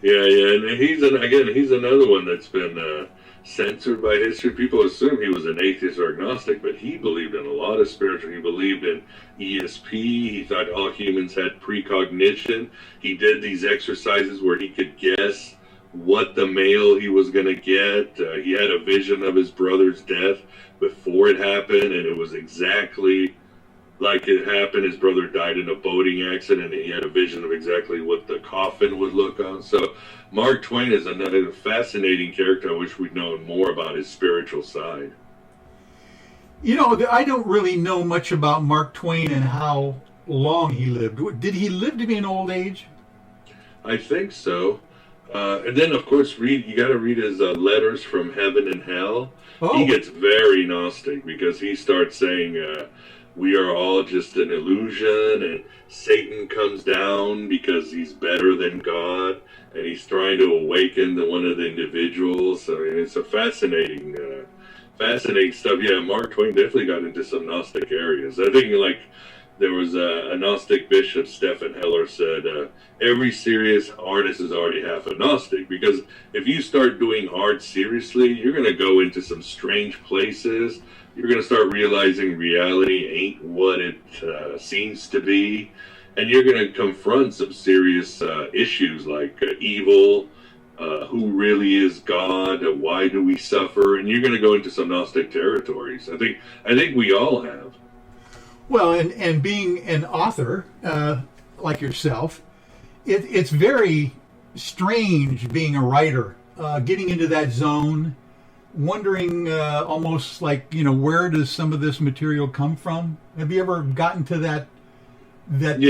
Yeah, and he's another one that's been censored by history. People assume he was an atheist or agnostic, but he believed in a lot of spiritual. He believed in ESP. He thought all humans had precognition. He did these exercises where he could guess what the mail he was going to get. He had a vision of his brother's death before it happened, and it was exactly like it happened. His brother died in a boating accident, and he had a vision of exactly what the coffin would look on. So Mark Twain is another fascinating character. I wish we'd known more about his spiritual side. I don't really know much about Mark Twain and how long he lived. Did he live to be an old age? I think so. And then, of course, you got to read his letters from heaven and hell. Oh. He gets very Gnostic because he starts saying, we are all just an illusion, and Satan comes down because he's better than God, and he's trying to awaken one of the individuals. So it's a fascinating stuff. Yeah, Mark Twain definitely got into some Gnostic areas. I think, there was a Gnostic bishop, Stephen Heller, said, every serious artist is already half a Gnostic, because if you start doing art seriously, you're going to go into some strange places. You're going to start realizing reality ain't what it seems to be. And you're going to confront some serious issues like evil, who really is God, why do we suffer? And you're going to go into some Gnostic territories. I think we all have. Well, and being an author like yourself, it's very strange being a writer, getting into that zone, wondering almost like, where does some of this material come from? Have you ever gotten to that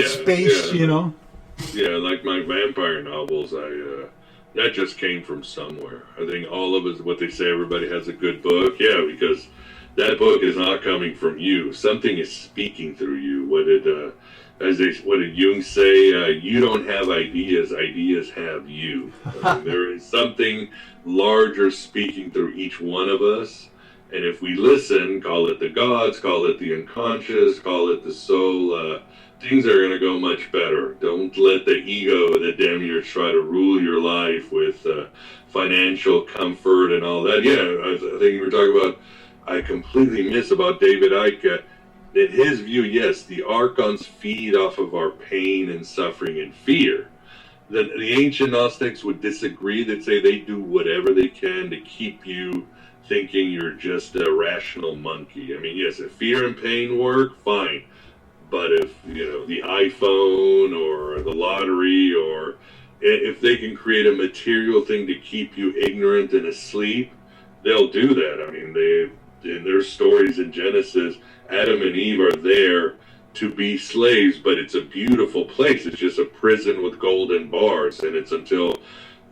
space, Yeah, like my vampire novels, that just came from somewhere. I think all of us, what they say, everybody has a good book. Yeah, because that book is not coming from you. Something is speaking through you. What did Jung say? You don't have ideas. Ideas have you. There is something larger speaking through each one of us. And if we listen, call it the gods, call it the unconscious, call it the soul, things are going to go much better. Don't let the ego, the demiurge, try to rule your life with financial comfort and all that. Yeah, I think you were talking about, I completely miss about David Icke. In his view, yes, the archons feed off of our pain and suffering and fear. The ancient Gnostics would disagree. They'd say they do whatever they can to keep you thinking you're just a rational monkey. I mean, yes, if fear and pain work, fine. But if, the iPhone or the lottery, or if they can create a material thing to keep you ignorant and asleep, they'll do that. I mean, in their stories in Genesis, Adam and Eve are there to be slaves, but it's a beautiful place. It's just a prison with golden bars, and it's until,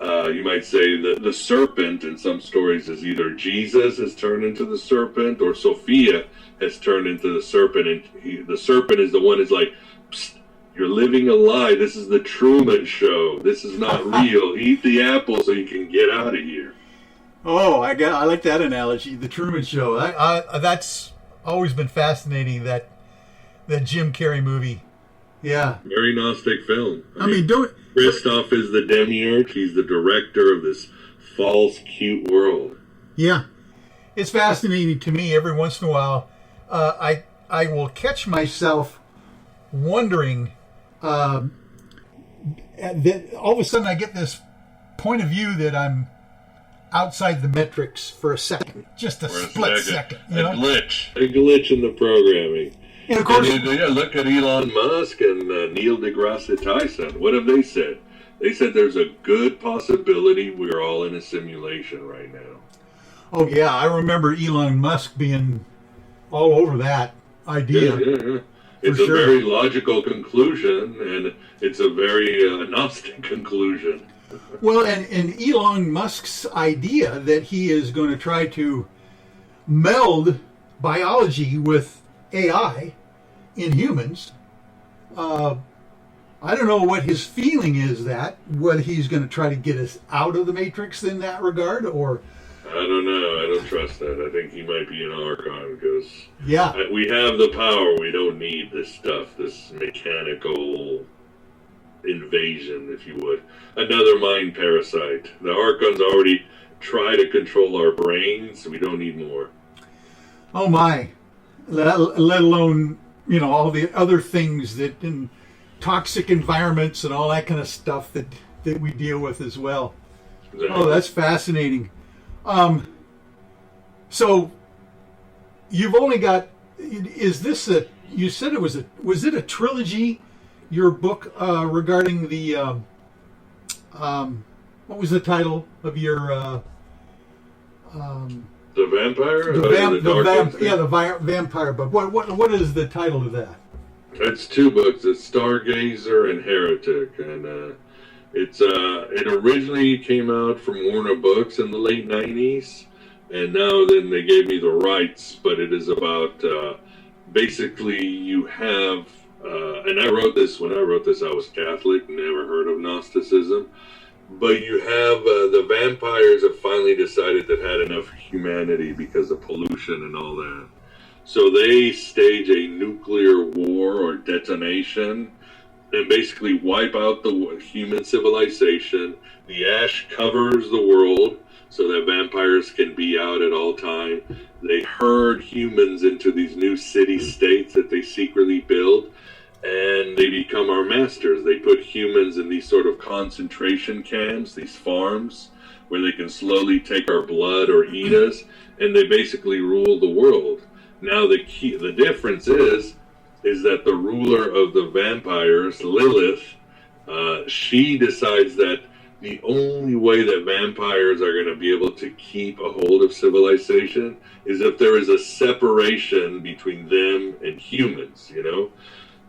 you might say, the serpent in some stories is either Jesus has turned into the serpent or Sophia has turned into the serpent, and the serpent is the one who's like, psst, you're living a lie. This is the Truman Show. This is not real. Eat the apple so you can get out of here. Oh, I like that analogy, the Truman Show. That's always been fascinating, that Jim Carrey movie. Yeah. Very Gnostic film. I mean, Christoph is the demiurge. He's the director of this false, cute world. Yeah. It's fascinating to me. Every once in a while, I will catch myself wondering, that all of a sudden I get this point of view that I'm outside the metrics for a second, just a split second. A glitch in the programming. And of course, look at Elon Musk and Neil deGrasse Tyson. What have they said? They said there's a good possibility we're all in a simulation right now. Oh yeah, I remember Elon Musk being all over that idea. Yeah. It's a very logical conclusion, and it's a very Gnostic conclusion. Well, and Elon Musk's idea that he is going to try to meld biology with AI in humans, I don't know what his feeling is whether he's going to try to get us out of the Matrix in that regard, or... I don't know. I don't trust that. I think he might be an Archon because we have the power. We don't need this stuff, this mechanical invasion, if you would. Another mind parasite. The Archons already try to control our brains. We don't need more. Oh my. Let alone, all the other things that in toxic environments and all that kind of stuff that we deal with as well. Exactly. Oh, that's fascinating. So you've only got, you said was it a trilogy, your book, regarding the, what was the title of your, the vampire? The vampire book. What is the title of that? It's 2 books. It's Stargazer and Heretic, and it originally came out from Warner Books in the late 90s, and now then they gave me the rights, but it is about basically you have, and I wrote this, when I wrote this I was Catholic, never heard of Gnosticism, but you have the vampires have finally decided that had enough humanity because of pollution and all that. So they stage a nuclear war or detonation and basically wipe out the human civilization. The ash covers the world so that vampires can be out at all time. They herd humans into these new city-states that they secretly build, and they become our masters. They put humans in these sort of concentration camps, these farms, where they can slowly take our blood or eat us, and they basically rule the world. Now the difference is that the ruler of the vampires, Lilith, she decides that the only way that vampires are going to be able to keep a hold of civilization is if there is a separation between them and humans,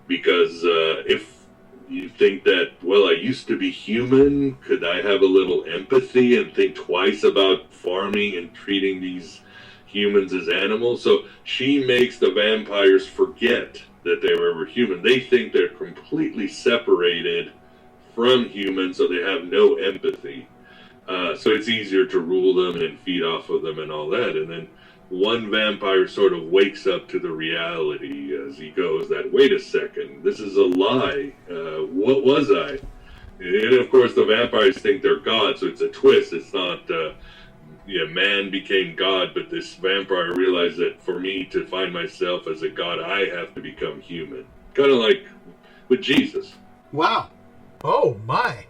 because if you think that, well, I used to be human, could I have a little empathy and think twice about farming and treating these humans as animals? So she makes the vampires forget that they were ever human. They think they're completely separated from humans, so they have no empathy. So it's easier to rule them and feed off of them and all that. And then one vampire sort of wakes up to the reality as he goes that, wait a second, this is a lie. What was I? And of course the vampires think they're God, so it's a twist. It's not... man became God, but this vampire realized that for me to find myself as a God, I have to become human. Kind of like with Jesus. Wow. Oh, my.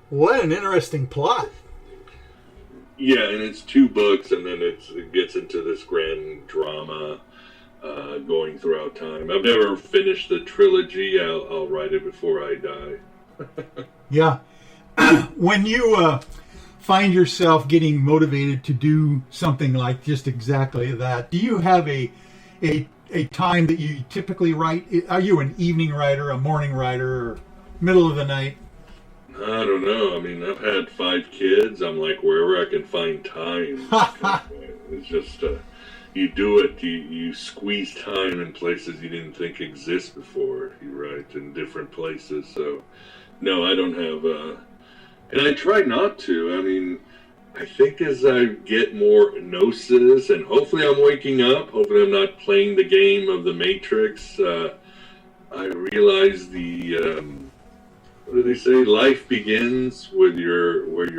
What an interesting plot. Yeah, and it's 2 books, and then it gets into this grand drama going throughout time. I've never finished the trilogy. I'll write it before I die. Yeah. When you... find yourself getting motivated to do something like just exactly that, do you have a time that you typically write? Are you an evening writer, a morning writer, or middle of the night? I don't know. I mean, I've had 5 kids. I'm like, wherever I can find time. It's just, you do it. You squeeze time in places you didn't think exist before. You write in different places. So, no, I don't have... And I try not to. I mean, I think as I get more gnosis, and hopefully I'm waking up, hopefully I'm not playing the game of the Matrix, I realize what do they say? Life begins with where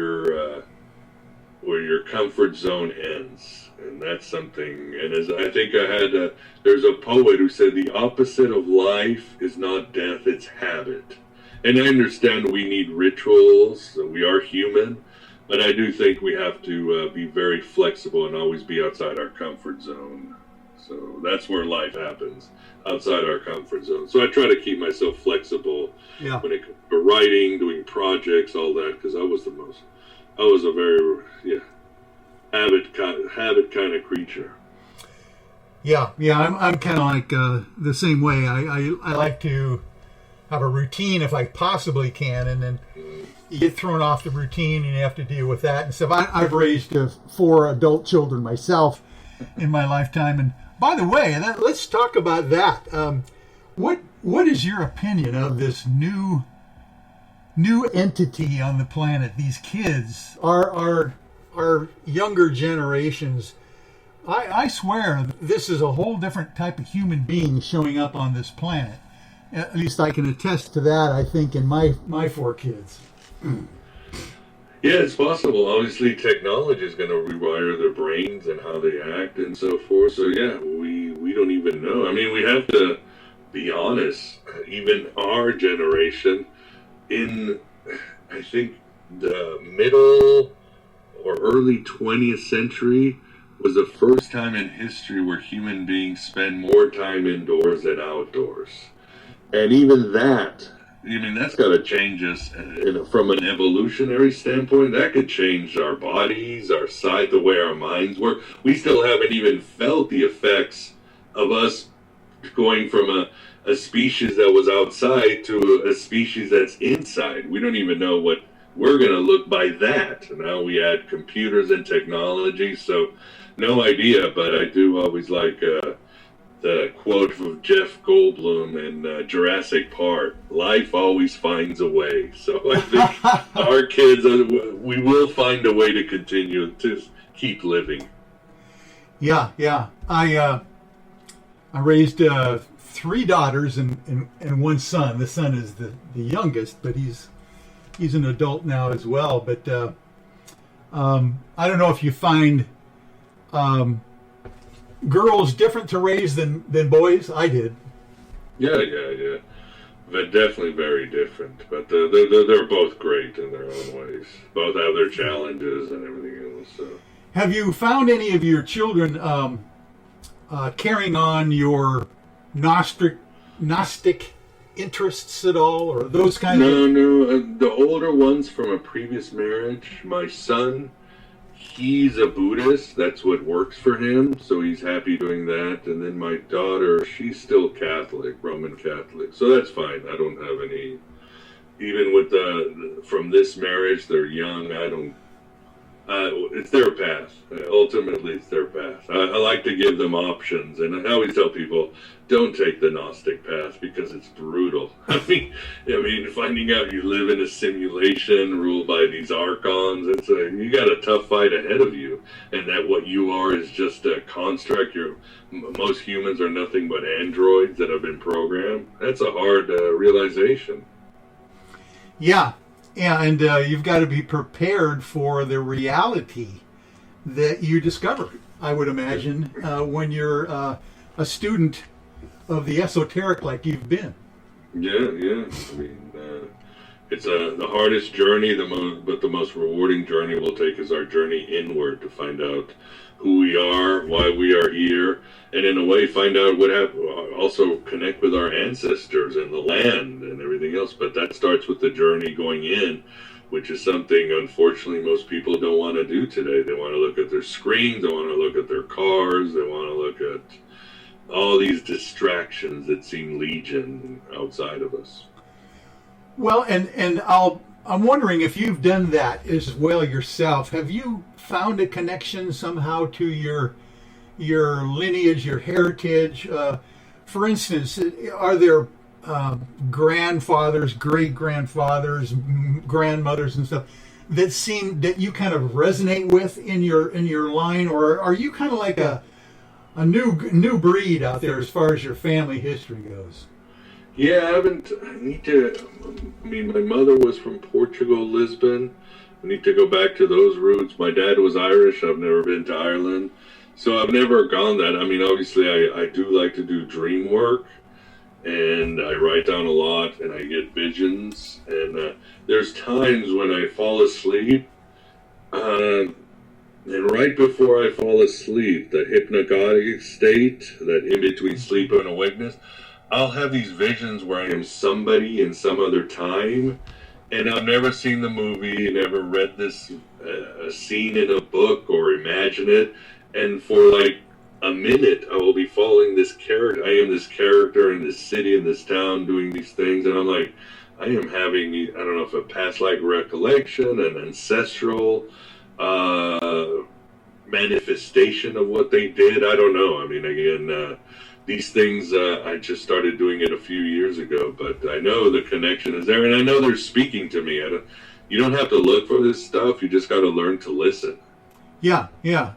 your comfort zone ends. And that's something, and as I think I had, there's a poet who said the opposite of life is not death, it's habit. And I understand we need rituals, we are human, but I do think we have to be very flexible and always be outside our comfort zone. So that's where life happens. outside our comfort zone. So I try to keep myself flexible when it comes to writing, doing projects, all that, because I was a very habit kind of creature. Yeah, I'm kind of like the same way. I like to have a routine if I possibly can, and then you get thrown off the routine and you have to deal with that and stuff. I've raised 4 adult children myself in my lifetime, and by the way, let's talk about that. What is your opinion of this new entity on the planet? These kids, our younger generations. I swear this is a whole different type of human being showing up on this planet. At least I can attest to that, I think, in my 4 kids. Yeah, it's possible. Obviously, technology is going to rewire their brains and how they act and so forth. So, yeah, we don't even know. I mean, we have to be honest. Even our generation, in, I think, the middle or early 20th century, was the first time in history where human beings spend more time indoors than outdoors. And even that, I mean, that's got to change us from an evolutionary standpoint. That could change our bodies, our sight, the way our minds work. We still haven't even felt the effects of us going from a species that was outside to a species that's inside. We don't even know what we're going to look by that. Now we add computers and technology, so no idea. But I do always like the quote from Jeff Goldblum in Jurassic Park: "Life always finds a way." So I think our kids, we will find a way to continue to keep living. Yeah. I raised 3 daughters and 1 son. The son is the youngest, but he's an adult now as well. But I don't know if you find girls different to raise than boys. I did. Yeah. But definitely very different. But they're both great in their own ways. Both have their challenges and everything else. So. Have you found any of your children carrying on your Gnostic interests at all, or those kind of? No. The older ones from a previous marriage, my son, he's a Buddhist. That's what works for him, so he's happy doing that. And then my daughter, she's still Catholic, Roman Catholic, so that's fine. I don't have any, even with from this marriage, they're young. I don't. It's their path. Ultimately, it's their path. I like to give them options, and I always tell people, don't take the Gnostic path because it's brutal. I mean, finding out you live in a simulation ruled by these archons, you got a tough fight ahead of you, and that what you are is just a construct. Most humans are nothing but androids that have been programmed. That's a hard realization. Yeah, and you've got to be prepared for the reality that you discover, I would imagine, when you're a student of the esoteric like you've been. Yeah. I mean, it's the hardest journey, but the most rewarding journey we'll take is our journey inward to find out who we are, why we are here, and in a way find out what happened. Also connect with our ancestors and the land and everything else. But that starts with the journey going in, which is something unfortunately most people don't want to do today. They want to look at their screens, they want to look at their cars, they want to look at all these distractions that seem legion outside of us. Well, and I'm wondering if you've done that as well yourself. Have you found a connection somehow to your lineage, your heritage? For instance, are there grandfathers, great-grandfathers, grandmothers and stuff that you kind of resonate with in your line, or are you kind of like a new breed out there as far as your family history goes? Yeah, my mother was from Portugal, Lisbon. I need to go back to those roots. My dad was Irish. I've never been to Ireland. So I've never gone that. I mean, obviously, I do like to do dream work, and I write down a lot, and I get visions. And there's times when I fall asleep, And right before I fall asleep, the hypnagogic state, that in between sleep and awakeness, I'll have these visions where I am somebody in some other time, and I've never seen the movie, never read this scene in a book or imagine it, and for like a minute I will be following this character. I am this character in this city, in this town, doing these things, and I'm like, I am having, I don't know if a past life recollection, an ancestral manifestation of what they did. I don't know. I mean, again, these things, I just started doing it a few years ago, but I know the connection is there, and I know they're speaking to me. You don't have to look for this stuff. You just got to learn to listen. Yeah,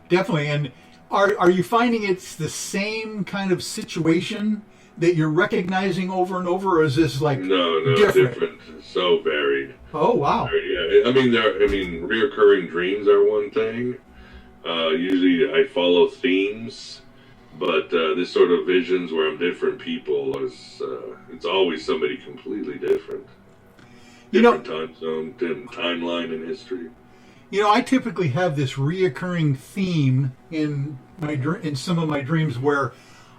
definitely. And are you finding it's the same kind of situation that you're recognizing over and over, or is this like no different? So varied. Oh wow. Yeah, I mean, reoccurring dreams are one thing. Usually I follow themes, but this sort of visions where I'm different people is it's always somebody completely different. Different time zone, different timeline in history. You know, I typically have this reoccurring theme in some of my dreams where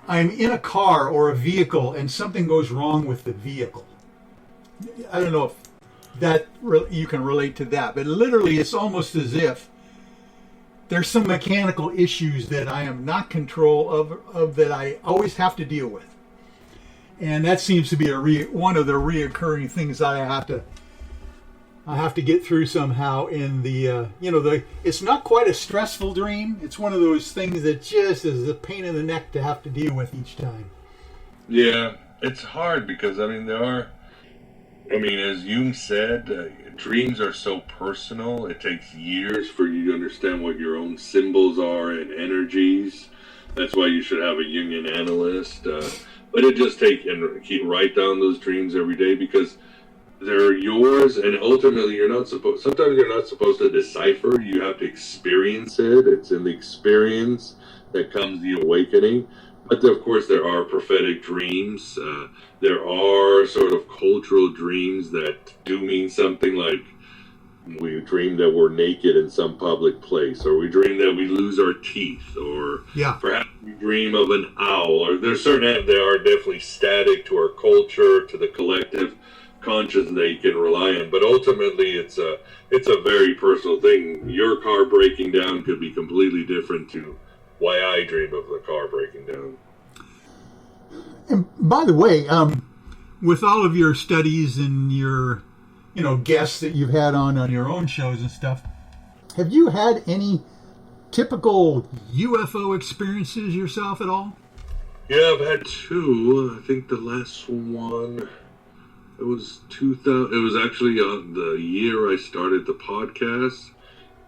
I'm in a car or a vehicle and something goes wrong with the vehicle. I don't know if that you can relate to that, but literally it's almost as if there's some mechanical issues that I am not control of that I always have to deal with. And that seems to be one of the reoccurring things I have to get through somehow in the it's not quite a stressful dream. It's one of those things that just is a pain in the neck to have to deal with each time. Yeah, it's hard because, as Jung said, dreams are so personal. It takes years for you to understand what your own symbols are and energies. That's why you should have a Jungian analyst. But it just write down those dreams every day because they're yours, and ultimately sometimes you're not supposed to decipher. You have to experience it. It's in the experience that comes the awakening. But of course there are prophetic dreams. There are sort of cultural dreams that do mean something, like we dream that we're naked in some public place, or we dream that we lose our teeth, or perhaps we dream of an owl, or they are definitely static to our culture, to the collective conscious that you can rely on, but ultimately it's a very personal thing. Your car breaking down could be completely different to why I dream of the car breaking down. And by the way, with all of your studies and your guests that you've had on your own shows and stuff, have you had any typical UFO experiences yourself at all? Yeah, I've had two. I think the last one, it was 2000. It was actually the year I started the podcast.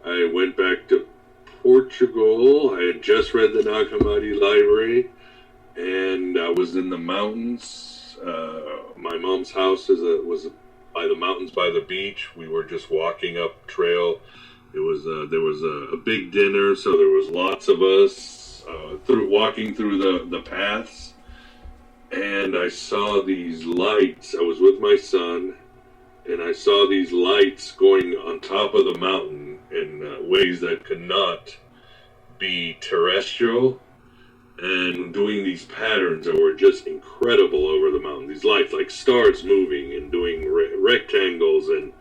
I went back to Portugal. I had just read the Nag Hammadi library, and I was in the mountains. My mom's house was by the mountains, by the beach. We were just walking up trail. It was there was a big dinner, so there was lots of us walking through the paths. And I saw these lights. I was with my son, and I saw these lights going on top of the mountain in ways that could not be terrestrial, and doing these patterns that were just incredible over the mountain. These lights, like stars moving and doing rectangles and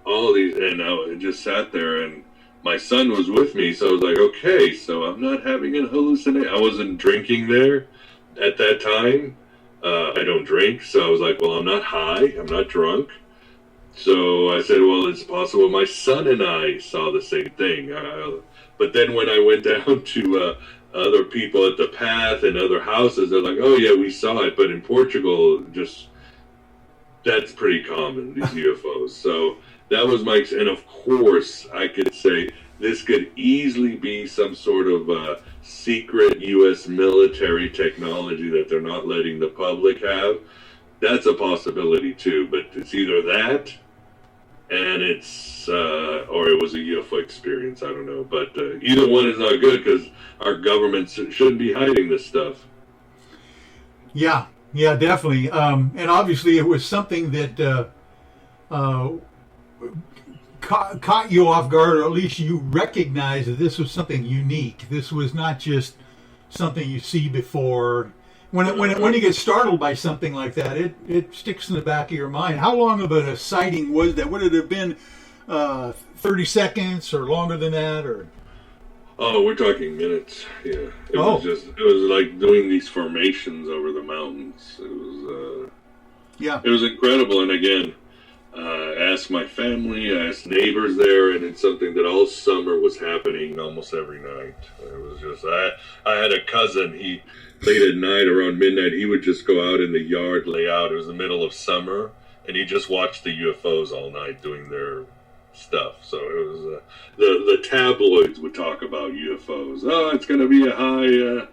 all these. And I just sat there, and my son was with me, so I was like, okay, so I'm not having a hallucination. I wasn't drinking there at that time. I don't drink, so I was like, well, I'm not high, I'm not drunk. So I said, well, it's possible my son and I saw the same thing. But then when I went down to other people at the path and other houses, they're like, oh yeah, we saw it. But in Portugal, that's pretty common, these UFOs. So that was and of course, I could say this could easily be some sort of secret U.S. military technology that they're not letting the public have. That's a possibility too, but it's either that and or it was a UFO experience. I don't know, but either one is not good because our government shouldn't be hiding this stuff. Yeah, definitely. And obviously it was something that caught you off guard, or at least you recognized that this was something unique. This was not just something you see before. When you get startled by something like that, it sticks in the back of your mind. How long of a sighting was that? Would it have been 30 seconds or longer than that? Or oh, we're talking minutes. Yeah, it was like doing these formations over the mountains. It was it was incredible. And again, I asked my family, I asked neighbors there, and it's something that all summer was happening almost every night. It was just I had a cousin. He late at night, around midnight, he would just go out in the yard, lay out. It was the middle of summer, and he just watched the UFOs all night doing their stuff. So it was the tabloids would talk about UFOs. Oh, it's going to be a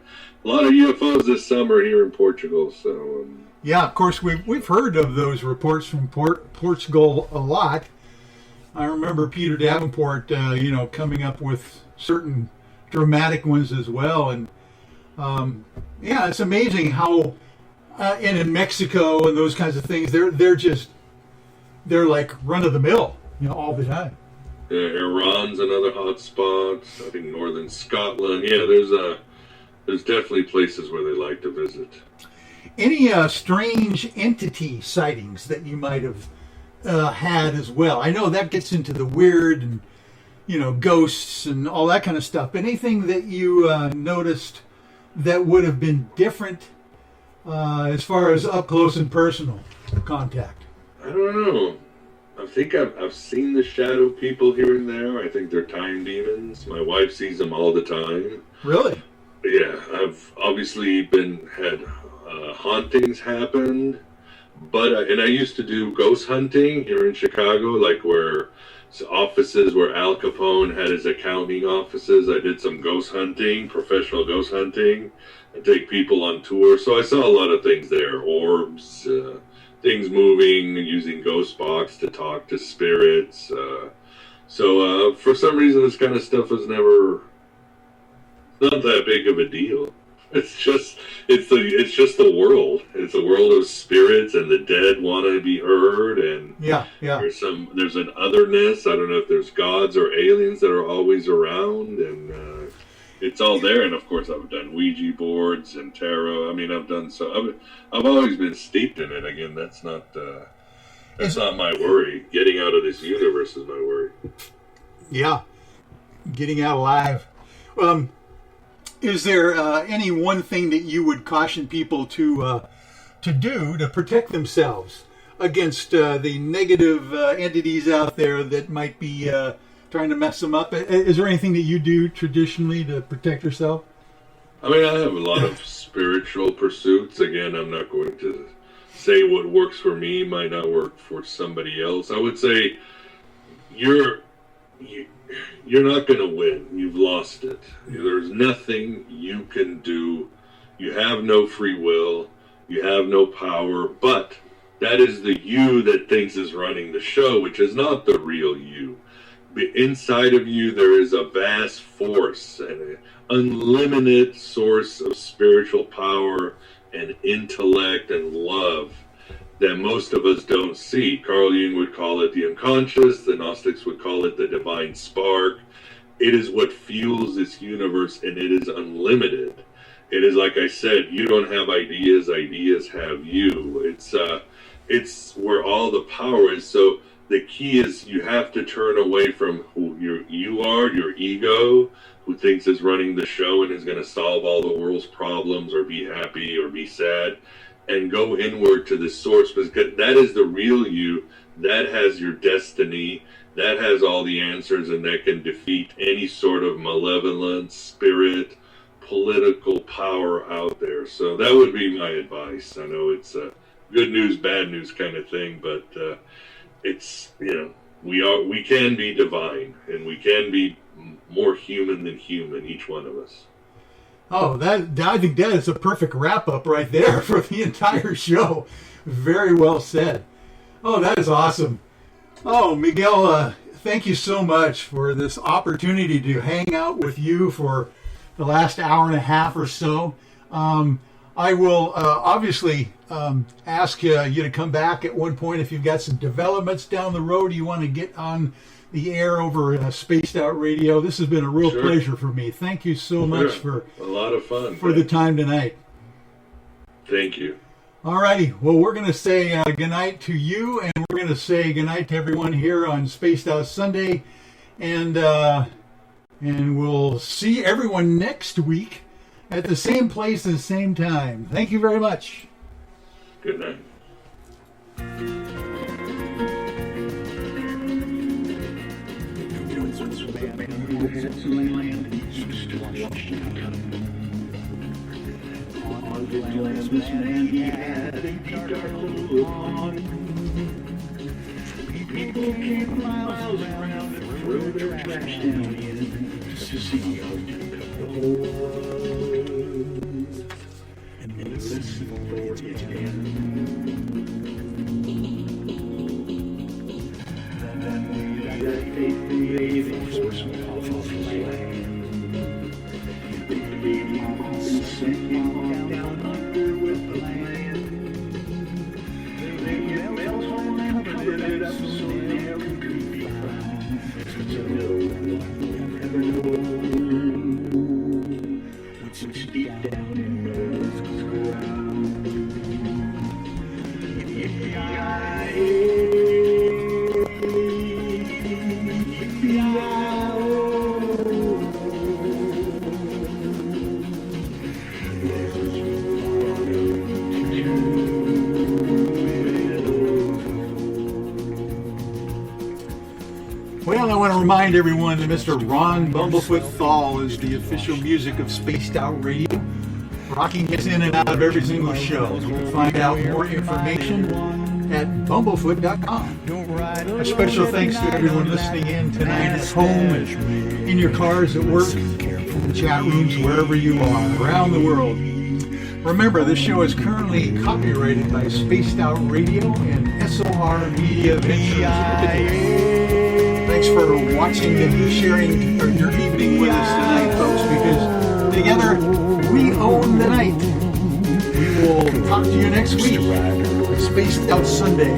lot of UFOs this summer here in Portugal. So yeah, of course we've heard of those reports from Portugal a lot. I remember Peter Davenport, coming up with certain dramatic ones as well, and yeah, it's amazing how and in Mexico and those kinds of things, they're like run of the mill, all the time. Yeah, Iran's another hot spot. I think northern Scotland. Yeah, there's definitely places where they like to visit. Any strange entity sightings that you might have had as well? I know that gets into the weird and ghosts and all that kind of stuff. But anything that you noticed that would have been different as far as up close and personal contact? I don't know. I think I've seen the shadow people here and there. I think they're time demons. My wife sees them all the time. Really? Yeah, I've obviously had hauntings happen, but and I used to do ghost hunting here in Chicago, like where offices where Al Capone had his accounting offices. I did some ghost hunting, professional ghost hunting, and take people on tour. So I saw a lot of things there, orbs, things moving, using ghost box to talk to spirits. So for some reason, this kind of stuff was never not that big of a deal. It's just the world. It's a world of spirits, and the dead want to be heard. And yeah. There's an otherness. I don't know if there's gods or aliens that are always around, and it's all there. And of course, I've done Ouija boards and tarot. I mean, I've always been steeped in it. Again, that's not my worry. Getting out of this universe is my worry. Yeah, getting out alive. Is there any one thing that you would caution people to do to protect themselves against the negative entities out there that might be trying to mess them up? Is there anything that you do traditionally to protect yourself? I mean, I have a lot of spiritual pursuits. Again, I'm not going to say what works for me might not work for somebody else. I would say you're not going to win. You've lost it. There's nothing you can do. You have no free will. You have no power. But that is the you that thinks is running the show, which is not the real you. Inside of you, there is a vast force and an unlimited source of spiritual power and intellect and love that most of us don't see. Carl Jung would call it the unconscious. The Gnostics would call it the divine spark. It is what fuels this universe, and it is unlimited. It is, like I said, you don't have ideas. Ideas have you. It's where all the power is. So the key is you have to turn away from who you are, your ego, who thinks is running the show and is going to solve all the world's problems or be happy or be sad, and go inward to the source, because that is the real you. That has your destiny. That has all the answers, and that can defeat any sort of malevolent spirit, political power out there. So that would be my advice. I know it's a good news, bad news kind of thing, but it's, we can be divine, and we can be more human than human, each one of us. Oh, I think that is a perfect wrap-up right there for the entire show. Very well said. Oh, that is awesome. Oh, Miguel, thank you so much for this opportunity to hang out with you for the last hour and a half or so. I I will obviously ask you to come back at one point if you've got some developments down the road you want to get on the air over Spaced Out Radio. This has been a real pleasure for me. Thank you so much for a lot of fun for the time tonight. Thank you. All righty. Well, we're going to say goodnight to you, and we're going to say goodnight to everyone here on Spaced Out Sunday, and we'll see everyone next week at the same place at the same time. Thank you very much. Good night. People came miles around and threw their trash down in to see how the was and listen for its end. Then we got faithfully forceful off the land. They baby on sent you down under with the land. They get bells on and covered it up so never could be found. So never know what's deep down in those ground. Well, I want to remind everyone that Mr. Ron Bumblefoot Thal is the official music of Spaced Out Radio, rocking us in and out of every single show. You can find out more information at bumblefoot.com. A special thanks to everyone listening in tonight at home, and in your cars, at work, in the chat rooms, wherever you are, around the world. Remember, this show is currently copyrighted by Spaced Out Radio and SOR Media Ventures. Thanks for watching and sharing your evening with us tonight, folks, because together we own the night. We will talk to you next week. Spaced Out Sunday.